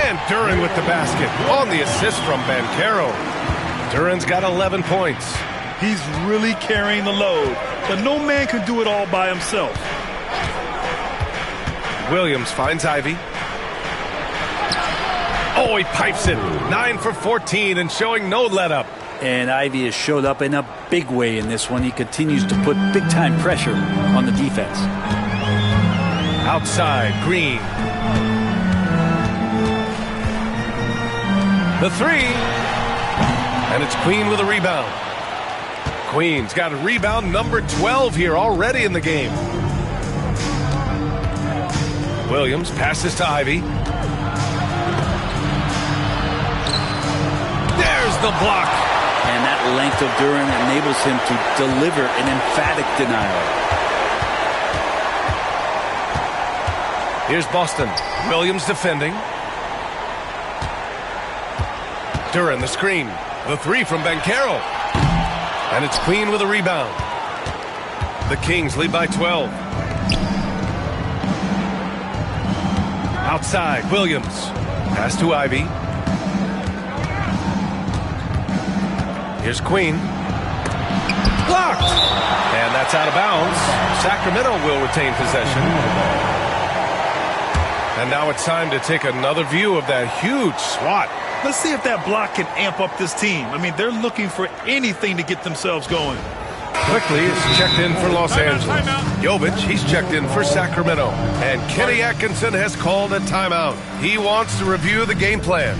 And Duran with the basket on the assist from Banchero. Duran's got 11 points. He's really carrying the load, but no man can do it all by himself. Williams finds Ivy. Oh, he pipes it. 9 for 14 and showing no let-up. And Ivy has showed up in a big way in this one. He continues to put big-time pressure on the defense. Outside, Green. The 3. And it's Queen with a rebound. Queen's got a rebound number 12 here already in the game. Williams passes to Ivy. There's the block. And that length of Duran enables him to deliver an emphatic denial. Here's Boston. Williams defending. Duran the screen. The 3 from Banchero. And it's Queen with a rebound. The Kings lead by 12. Outside, Williams. Pass to Ivy. Here's Queen. Blocked! And that's out of bounds. Sacramento will retain possession. And now it's time to take another view of that huge swat. Let's see if that block can amp up this team. I mean, they're looking for anything to get themselves going. Quickly is checked in for Los Angeles. Jovic, he's checked in for Sacramento. And Kenny Atkinson has called a timeout. He wants to review the game plan.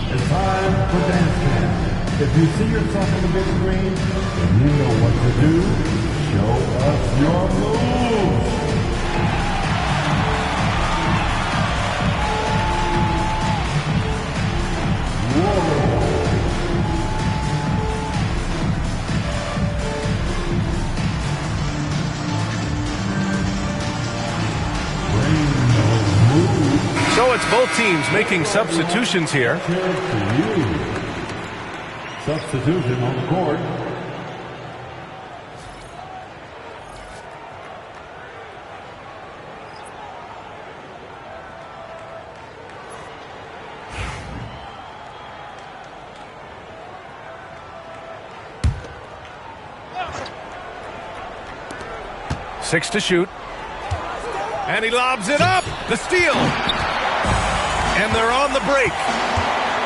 It's time for dance camp. If you see yourself on the big screen and you know what to do, show us your moves. So it's both teams making substitutions here. Substitution on the court. Six to shoot. And he lobs it up. The steal. And they're on the break.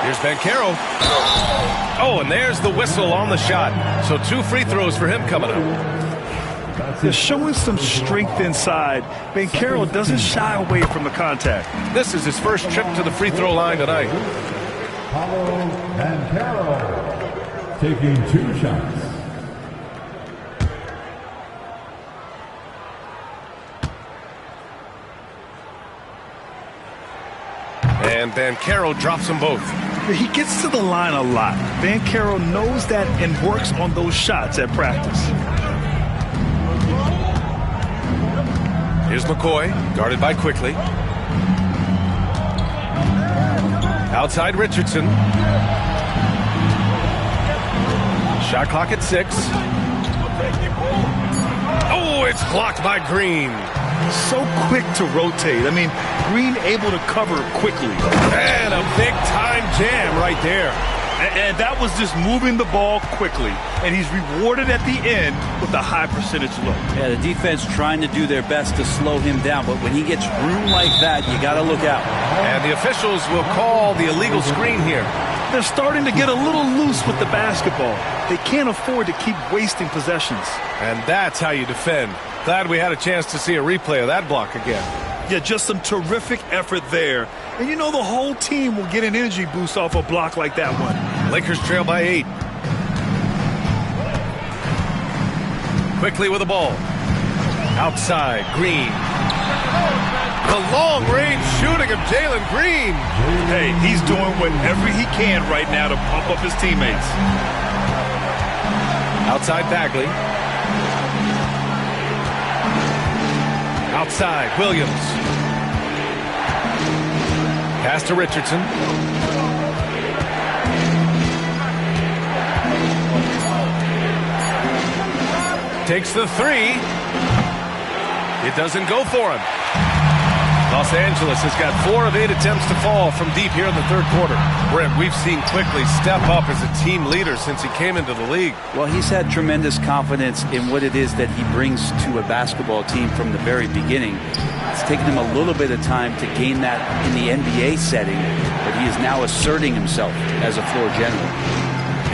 Here's Banchero. Oh, and there's the whistle on the shot. So 2 free throws for him coming up. They're showing some strength inside. Banchero doesn't shy away from the contact. This is his first trip to the free throw line tonight. Paulo Banchero taking 2 shots. And Banchero drops them both. He gets to the line a lot. Banchero knows that and works on those shots at practice. Here's McCoy, guarded by Quickly. Outside Richardson. Shot clock at 6. Oh, it's blocked by Green. So quick to rotate. I mean, Green able to cover quickly. And a big-time jam right there. And that was just moving the ball quickly. And he's rewarded at the end with a high percentage look. Yeah, the defense trying to do their best to slow him down. But when he gets room like that, you got to look out. And the officials will call the illegal screen here. They're starting to get a little loose with the basketball. They can't afford to keep wasting possessions. And that's how you defend. Glad we had a chance to see a replay of that block again. Yeah, just some terrific effort there. And you know the whole team will get an energy boost off a block like that one. Lakers trail by 8. Quickly with the ball. Outside, Green. The long-range shooting of Jalen Green. Hey, he's doing whatever he can right now to pump up his teammates. Outside Bagley. Outside, Williams. Pass to Richardson. Takes the 3. It doesn't go for him. Los Angeles has got 4 of 8 attempts to fall from deep here in the third quarter. Brent, we've seen Quickly step up as a team leader since he came into the league. Well, he's had tremendous confidence in what it is that he brings to a basketball team from the very beginning. It's taken him a little bit of time to gain that in the NBA setting, but he is now asserting himself as a floor general.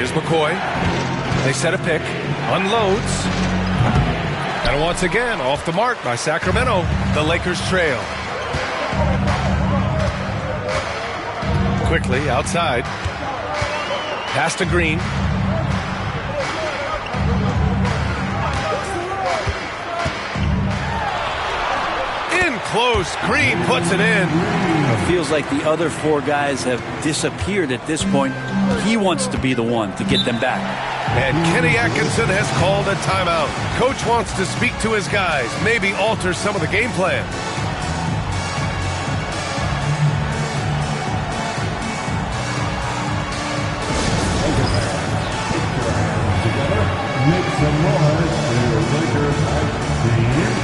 Here's McCoy. They set a pick. Unloads. And once again, off the mark by Sacramento. The Lakers trail. Quickly outside. Pass to Green. In close. Green puts it in. It feels like the other 4 guys have disappeared at this point. He wants to be the one to get them back. And Kenny Atkinson has called a timeout. Coach wants to speak to his guys, maybe alter some of the game plan. Make some noise for your Lakers team.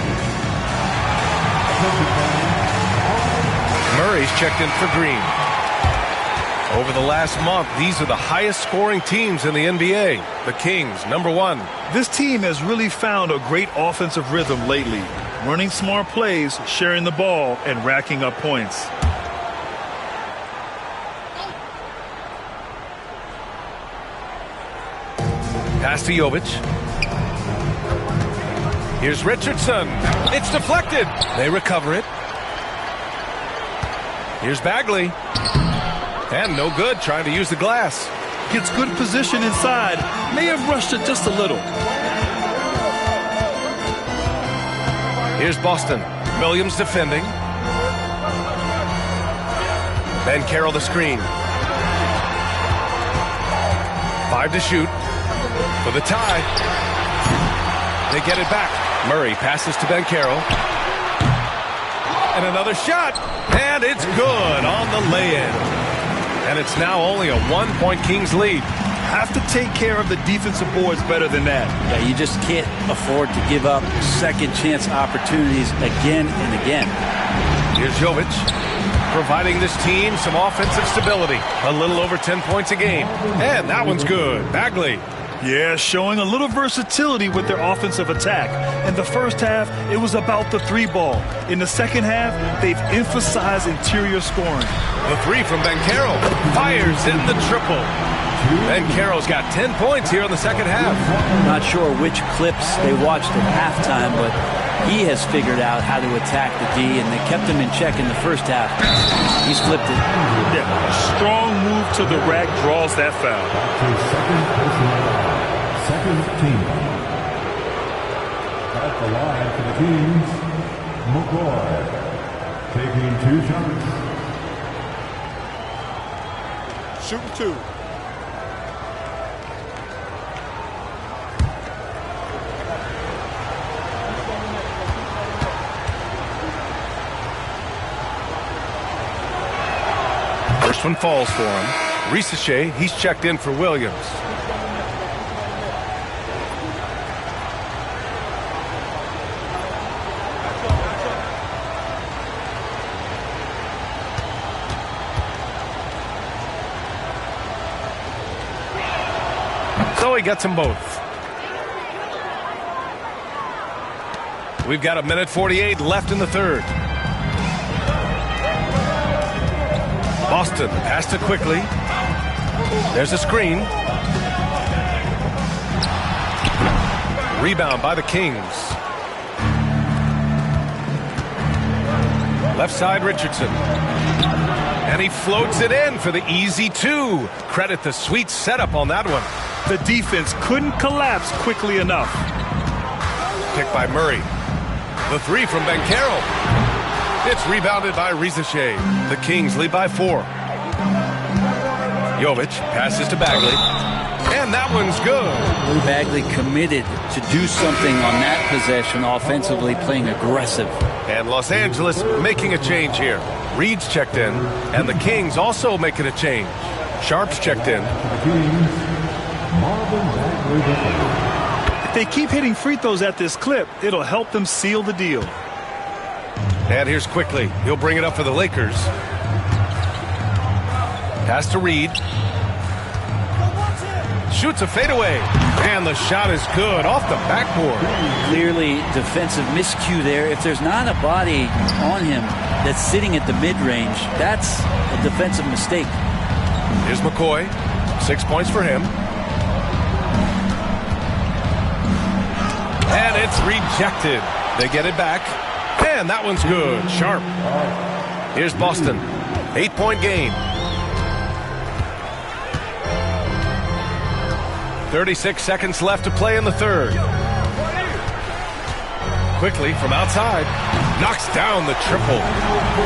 Ricochet's checked in for Green. Over the last month, these are the highest scoring teams in the NBA. The Kings, number 1. This team has really found a great offensive rhythm lately. Running smart plays, sharing the ball, and racking up points. Pass to Jovic. Here's Richardson. It's deflected. They recover it. Here's Bagley. And no good, trying to use the glass. Gets good position inside. May have rushed it just a little. Here's Boston. Williams defending. Ben Carroll the screen. 5 to shoot. For the tie. They get it back. Murray passes to Ben Carroll. And another shot. And it's good on the lay-in. And it's now only a 1-point Kings lead. Have to take care of the defensive boards better than that. Yeah, you just can't afford to give up second chance opportunities again and again. Here's Jovic, providing this team some offensive stability. A little over 10 points a game. And that one's good. Bagley. Yeah, showing a little versatility with their offensive attack. In the first half, it was about the 3-ball. In the second half, they've emphasized interior scoring. The 3 from Ben Carroll. Fires in the triple. Ben Carroll's got 10 points here in the second half. Not sure which clips they watched at halftime, but he has figured out how to attack the D, and they kept him in check in the first half. He's flipped it. Yeah, strong move to the rack draws that foul. Second team. At the line for the Kings, McCoy taking 2 shots. Shooting 2. First one falls for him. Ricochet, he's checked in for Williams. So he gets them both. We've got 1:48 left in the third. Boston passed it quickly. There's a screen. Rebound by the Kings. Left side Richardson. And he floats it in for the easy 2. Credit the sweet setup on that one. The defense couldn't collapse quickly enough. Picked by Murray. The 3 from Ben Carroll. It's rebounded by Ricochet. The Kings lead by 4. Jovic passes to Bagley. And that one's good. Bagley committed to do something on that possession offensively, playing aggressive. And Los Angeles making a change here. Reed's checked in. And the Kings also making a change. Sharp's checked in. If they keep hitting free throws at this clip, it'll help them seal the deal. And here's Quickly. He'll bring it up for the Lakers. Pass to Reed. Shoots a fadeaway. And the shot is good off the backboard. Clearly defensive miscue there. If there's not a body on him that's sitting at the mid-range, that's a defensive mistake. Here's McCoy. 6 points for him. And it's rejected. They get it back. And that one's good. Sharp. Here's Boston. 8-point game. 36 seconds left to play in the third. Quickly from outside. Knocks down the triple.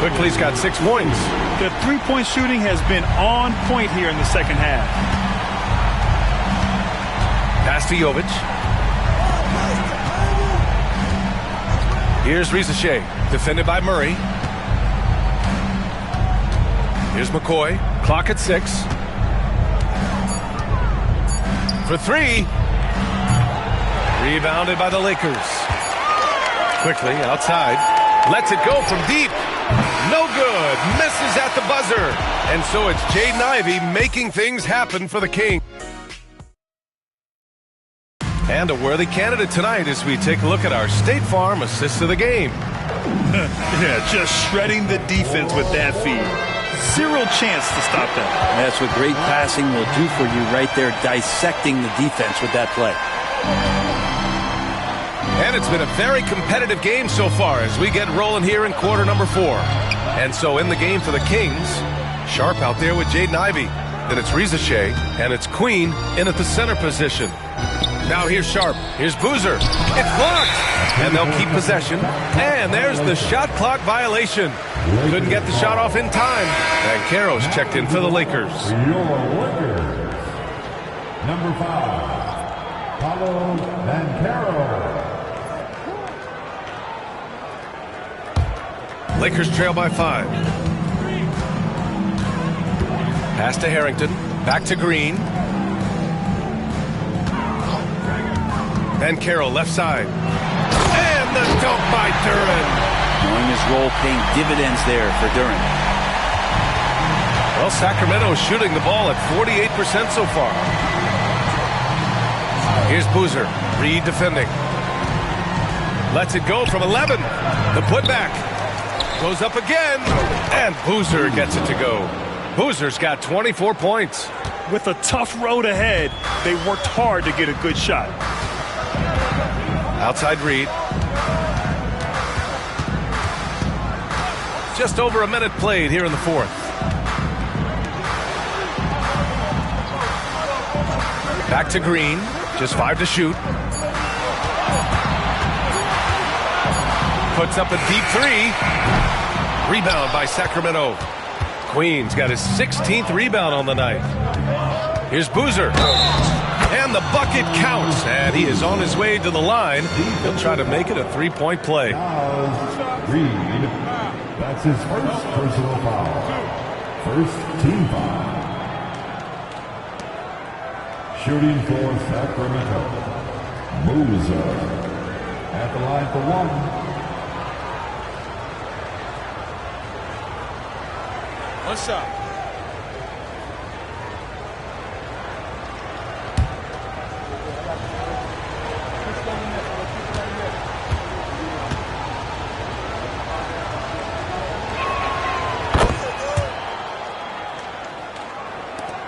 Quickly's got 6 points. The 3-point shooting has been on point here in the second half. Pass to Jovic. Here's Ricochet, defended by Murray. Here's McCoy, clock at 6. For 3. Rebounded by the Lakers. Quickly outside, lets it go from deep. No good. Misses at the buzzer. And so it's Jaden Ivey making things happen for the Kings. And a worthy candidate tonight as we take a look at our State Farm assist of the game. Yeah, just shredding the defense with that feed. Zero chance to stop that. That's what great passing will do for you right there, dissecting the defense with that play. And it's been a very competitive game so far as we get rolling here in quarter number 4. And so in the game for the Kings, Sharp out there with Jaden Ivey. Then it's Rizachet, and it's Queen in at the center position. Now here's Sharp. Here's Boozer. It's blocked. And they'll keep possession. And there's the shot clock violation. Couldn't get the shot off in time. And Caro's checked in for the Lakers. Your Lakers. Number 5, Paulo Banchero. Lakers trail by 5. Pass to Harrington. Back to Green. And Carroll left side. And the dunk by Duren. Knowing his role paying dividends there for Duren. Well, Sacramento is shooting the ball at 48% so far. Here's Boozer. Reed defending. Lets it go from 11. The putback. Goes up again. And Boozer gets it to go. Boozer's got 24 points. With a tough road ahead, they worked hard to get a good shot. Outside Reed. Just over a minute played here in the 4th. Back to Green. Just 5 to shoot. Puts up a deep 3. Rebound by Sacramento. Queen's got his 16th rebound on the night. Here's Boozer. And the bucket counts. And he is on his way to the line. He'll try to make it a 3-point play. Reed. That's his first personal foul. First team foul. Shooting for Sacramento. Boozer at the line for 1. One shot.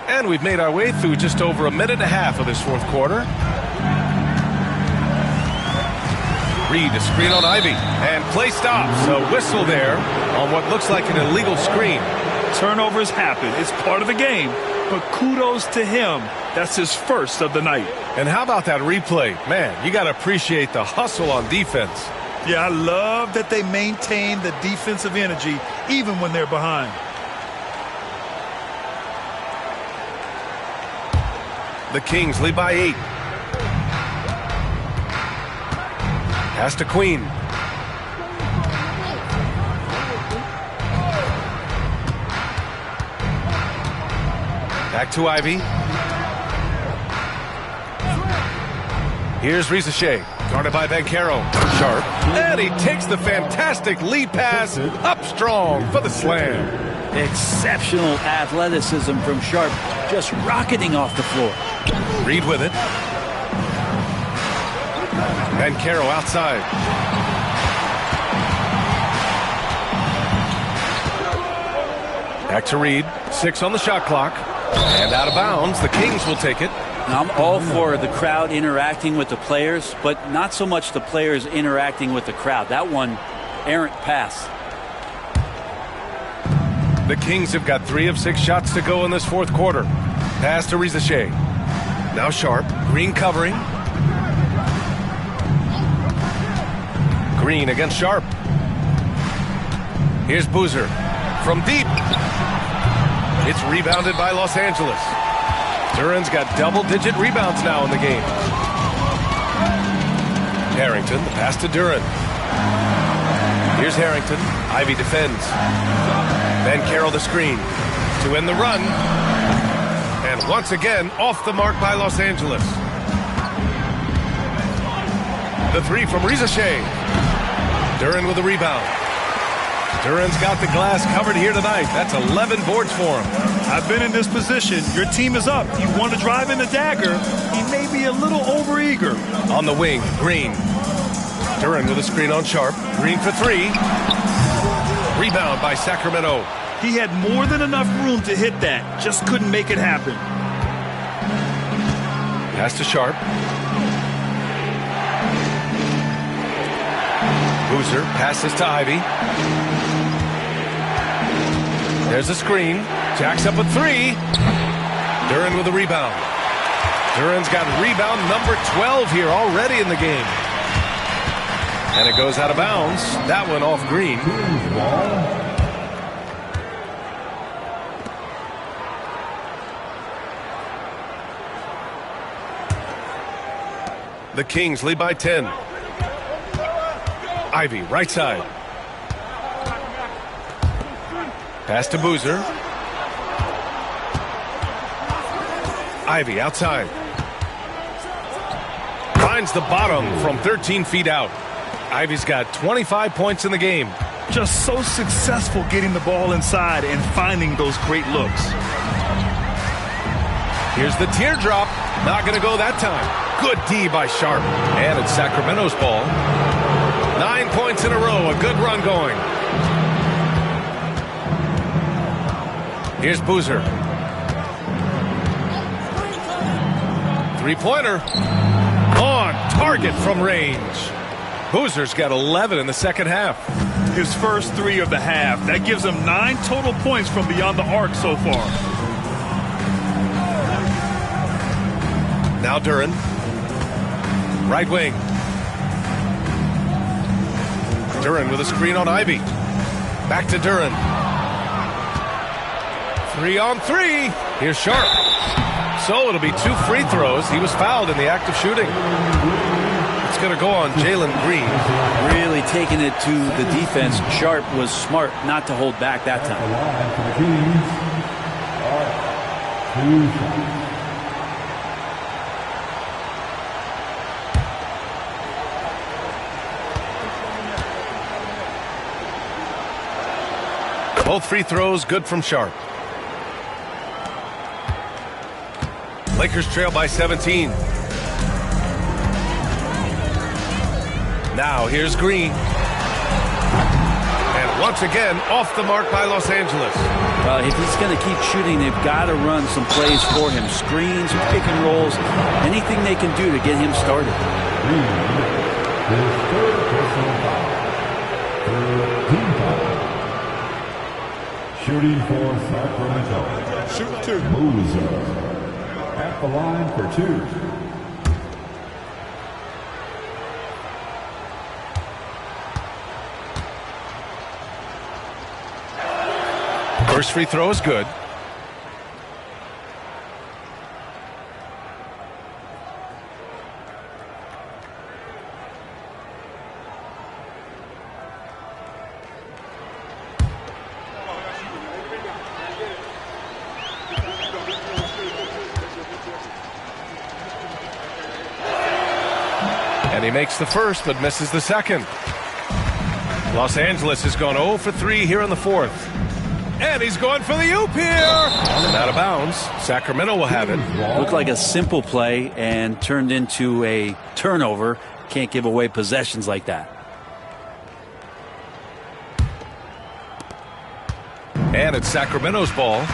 And we've made our way through just over a minute and a half of this 4th quarter. Reed, a screen on Ivey. And play stops. A whistle there on what looks like an illegal screen. Turnovers happen. It's part of the game. But kudos to him. That's his first of the night. And how about that replay? Man, you got to appreciate the hustle on defense. Yeah, I love that they maintain the defensive energy even when they're behind. The Kings lead by 8. Pass to Queen. Back to Ivey. Here's Rizachet. Guarded by Banchero. Sharp. And he takes the fantastic lead pass up strong for the slam. Exceptional athleticism from Sharp. Just rocketing off the floor. Reed with it. Banchero outside. Back to Reed. 6 on the shot clock. And out of bounds. The Kings will take it. Now, I'm all for the crowd interacting with the players, but not so much the players interacting with the crowd. That one, errant pass. The Kings have got 3 of 6 shots to go in this 4th quarter. Pass to Rizachet. Now Sharp. Green covering. Green against Sharp. Here's Boozer. From deep. It's rebounded by Los Angeles. Duren's got double-digit rebounds now in the game. Harrington, the pass to Duren. Here's Harrington. Ivey defends. Banchero the screen. To end the run. And once again, off the mark by Los Angeles. The 3 from Rizachet. Duren with a rebound. Duran's got the glass covered here tonight. That's 11 boards for him. I've been in this position. Your team is up. You want to drive in the dagger. He may be a little overeager. On the wing, Green. Duran with a screen on Sharp. Green for three. Rebound by Sacramento. He had more than enough room to hit that. Just couldn't make it happen. Pass to Sharp. Boozer passes to Ivy. There's a screen. Jacks up a three. Duran with a rebound. Duran's got rebound number 12 here already in the game. And it goes out of bounds. That one off Green. The Kings lead by 10. Ivy, right side. Pass to Boozer. Ivy outside. Finds the bottom from 13 feet out. Ivy's got 25 points in the game. Just so successful getting the ball inside and finding those great looks. Here's the teardrop. Not going to go that time. Good D by Sharp. And it's Sacramento's ball. 9 points in a row. A good run going. Here's Boozer. Three-pointer. On target from range. Boozer's got 11 in the second half. His first three of the half. That gives him 9 total points from beyond the arc so far. Now Duran. Right wing. Duran with a screen on Ivy. Back to Duran. 3-on-3. Here's Sharp. So it'll be 2 free throws. He was fouled in the act of shooting. It's going to go on Jalen Green. Really taking it to the defense. Sharp was smart not to hold back that time. Both free throws good from Sharp. Lakers trail by 17. Now here's Green. And once again, off the mark by Los Angeles. If he's going to keep shooting, they've got to run some plays for him. Screens, pick and rolls, anything they can do to get him started. Shooting for Sacramento. Shoot 2. Boozer at the line for 2. First free throw is good. And he makes the first, but misses the second. Los Angeles has gone 0 for 3 here in the fourth. And he's going for the oop here. And out of bounds. Sacramento will have it. Looked like a simple play and turned into a turnover. Can't give away possessions like that. And it's Sacramento's ball.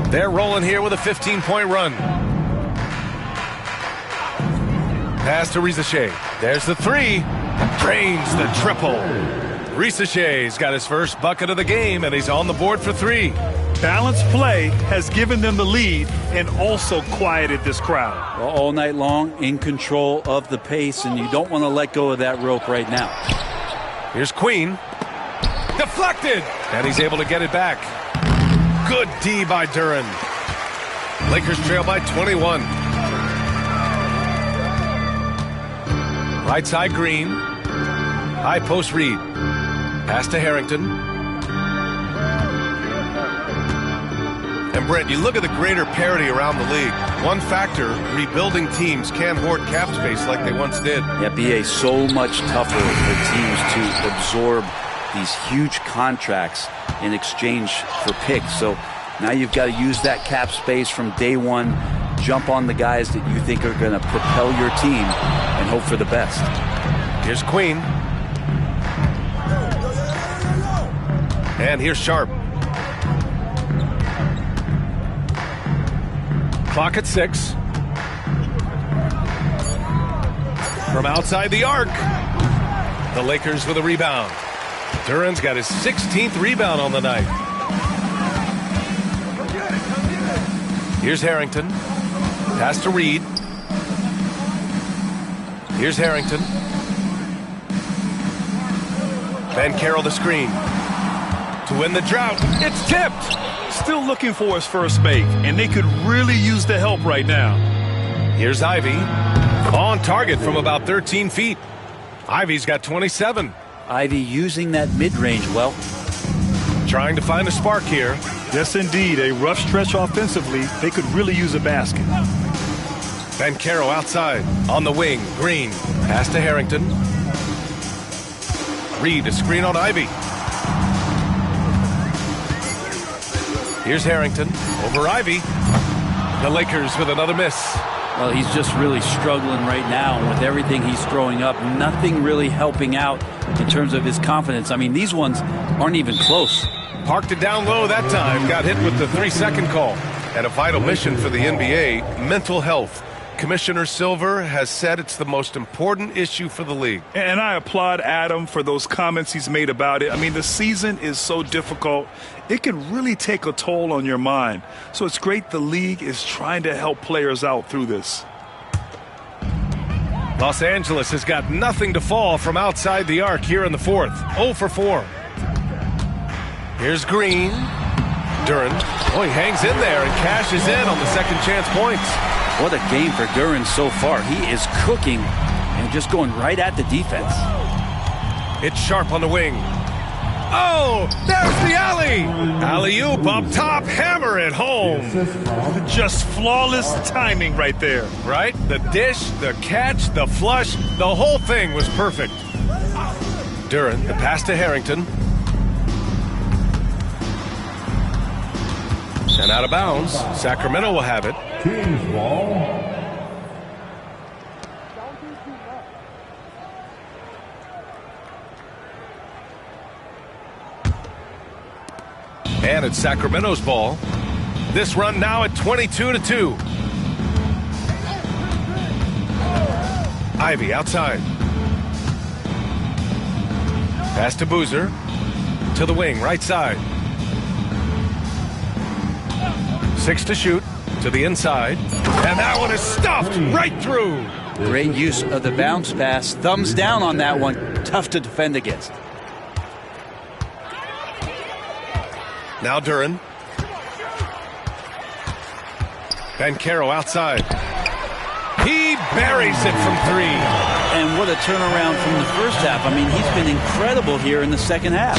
They're rolling here with a 15-point run. Pass to Rizachet. There's the three. Drains the triple. Risachet's got his first bucket of the game, and he's on the board for 3. Balanced play has given them the lead and also quieted this crowd. Well, all night long, in control of the pace, and you don't want to let go of that rope right now. Here's Queen. Deflected! And he's able to get it back. Good D by Duran. Lakers trail by 21. Right side Green. High post Reed. Pass to Harrington. And Brent, you look at the greater parity around the league. One factor, rebuilding teams can't hoard cap space like they once did. Yeah, BA, so much tougher for teams to absorb these huge contracts in exchange for picks. So now you've got to use that cap space from day one, jump on the guys that you think are going to propel your team, and hope for the best. Here's Queen. And here's Sharp. Clock at 6. From outside the arc. The Lakers with a rebound. Duran's got his 16th rebound on the night. Here's Harrington. Pass to Reed. Here's Harrington. Banchero the screen. To win the drought, it's tipped. Still looking for his first make, and they could really use the help right now. Here's Ivy. On target from about 13 feet. Ivy's got 27. Ivy using that mid-range well. Trying to find a spark here. Yes, indeed. A rough stretch offensively. They could really use a basket. Banchero outside. On the wing. Green. Pass to Harrington. Reed, a screen on Ivy. Here's Harrington. Over Ivy. The Lakers with another miss. Well, he's just really struggling right now. And with everything he's throwing up, nothing really helping out in terms of his confidence. I mean, these ones aren't even close. Parked it down low that time. Got hit with the 3-second call. And a vital mission for the NBA, mental health. Commissioner Silver has said it's the most important issue for the league. And I applaud Adam for those comments he's made about it. I mean, the season is so difficult. It can really take a toll on your mind. So it's great the league is trying to help players out through this. Los Angeles has got nothing to fall from outside the arc here in the fourth. 0 for 4. Here's Green. Duran. Oh, he hangs in there and cashes in on the second chance points. What a game for Duran so far. He is cooking and just going right at the defense. It's Sharp on the wing. Oh, there's the alley. Alley-oop up top, hammer it home. Just flawless timing right there. Right? The dish, the catch, the flush, the whole thing was perfect. Duran, the pass to Harrington. And out of bounds. Sacramento will have it. Kings ball. And it's Sacramento's ball. This run now at 22-2. Ivy outside. Pass to Boozer. To the wing, right side. 6 to shoot. To the inside. And that one is stuffed right through. Great use of the bounce pass. Thumbs down on that one. Tough to defend against. Now Duran. Banchero outside. He buries it from 3. And what a turnaround from the first half. I mean, he's been incredible here in the second half.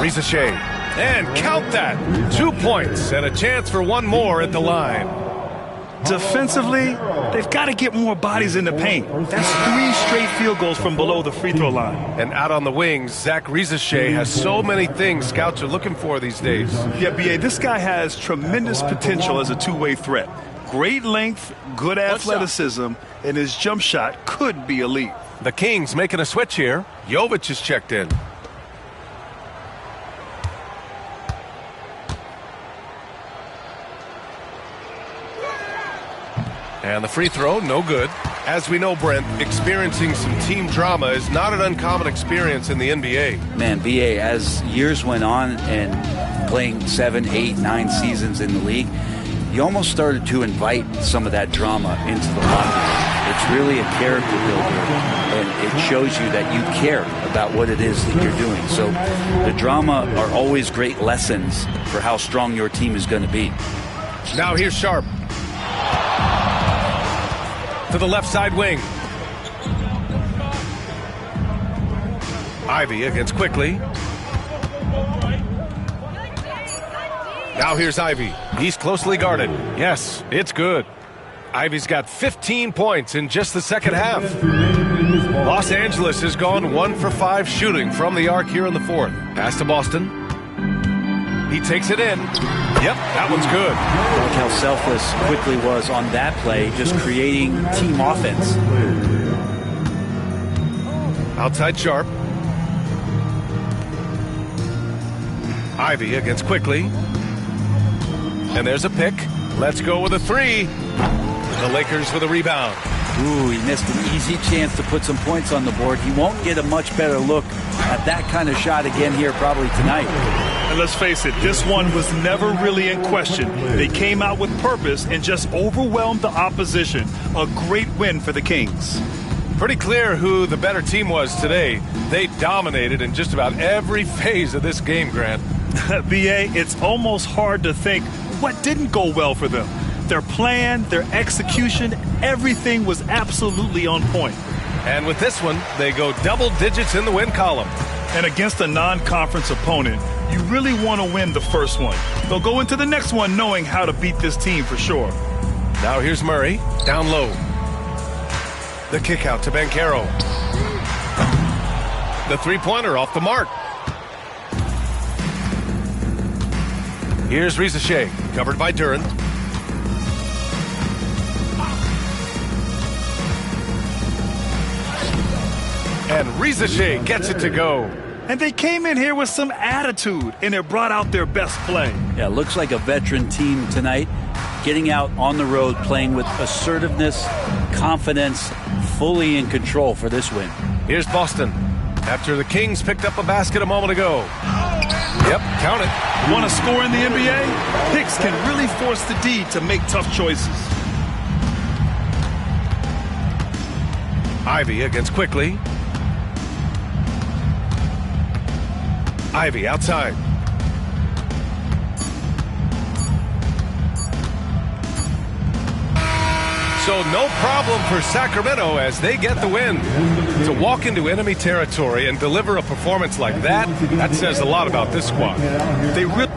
Rizachet. And count that. 2 points and a chance for one more at the line. Defensively, they've got to get more bodies in the paint. That's 3 straight field goals from below the free throw line. And out on the wings, Zach Rizachet has so many things scouts are looking for these days. Yeah, B.A., this guy has tremendous potential as a two-way threat. Great length, good athleticism, and his jump shot could be elite. The Kings making a switch here. Jovic is checked in. And the free throw, no good. As we know, Brent, experiencing some team drama is not an uncommon experience in the NBA. Man, B.A., as years went on and playing 7, 8, 9 seasons in the league, you almost started to invite some of that drama into the locker room. It's really a character builder, and it shows you that you care about what it is that you're doing. So the drama are always great lessons for how strong your team is going to be. Now here's Sharp. To the left side wing. Ivy against Quickly. Now here's Ivy. He's closely guarded. Yes, it's good. Ivy's got 15 points in just the second half. Los Angeles has gone 1 for 5 shooting from the arc here in the fourth. Pass to Boston. He takes it in. Yep, that one's good. Look how selfless Quickly was on that play, just creating team offense. Outside Sharp. Ivy against Quickly. And there's a pick. Let's go with a 3. The Lakers with a rebound. Ooh, he missed an easy chance to put some points on the board. He won't get a much better look at that kind of shot again here probably tonight. And let's face it, this one was never really in question. They came out with purpose and just overwhelmed the opposition. A great win for the Kings. Pretty clear who the better team was today. They dominated in just about every phase of this game, Grant. B.A., it's almost hard to think what didn't go well for them. Their plan, their execution, everything was absolutely on point. And with this one, they go double digits in the win column. And against a non-conference opponent, you really want to win the first one. They'll go into the next one knowing how to beat this team for sure. Now here's Murray, down low. The kick out to Banchero. The three-pointer off the mark. Here's Rizachet, covered by Duran. And Rizachet gets it to go. And they came in here with some attitude, and it brought out their best play. Yeah, looks like a veteran team tonight, getting out on the road, playing with assertiveness, confidence, fully in control for this win. Here's Boston. After the Kings picked up a basket a moment ago. Yep, count it. Want to score in the NBA? Hicks can really force the D to make tough choices. Ivy against Quickly. Ivy outside. So no problem for Sacramento as they get the win. To walk into enemy territory and deliver a performance like that says a lot about this squad. They really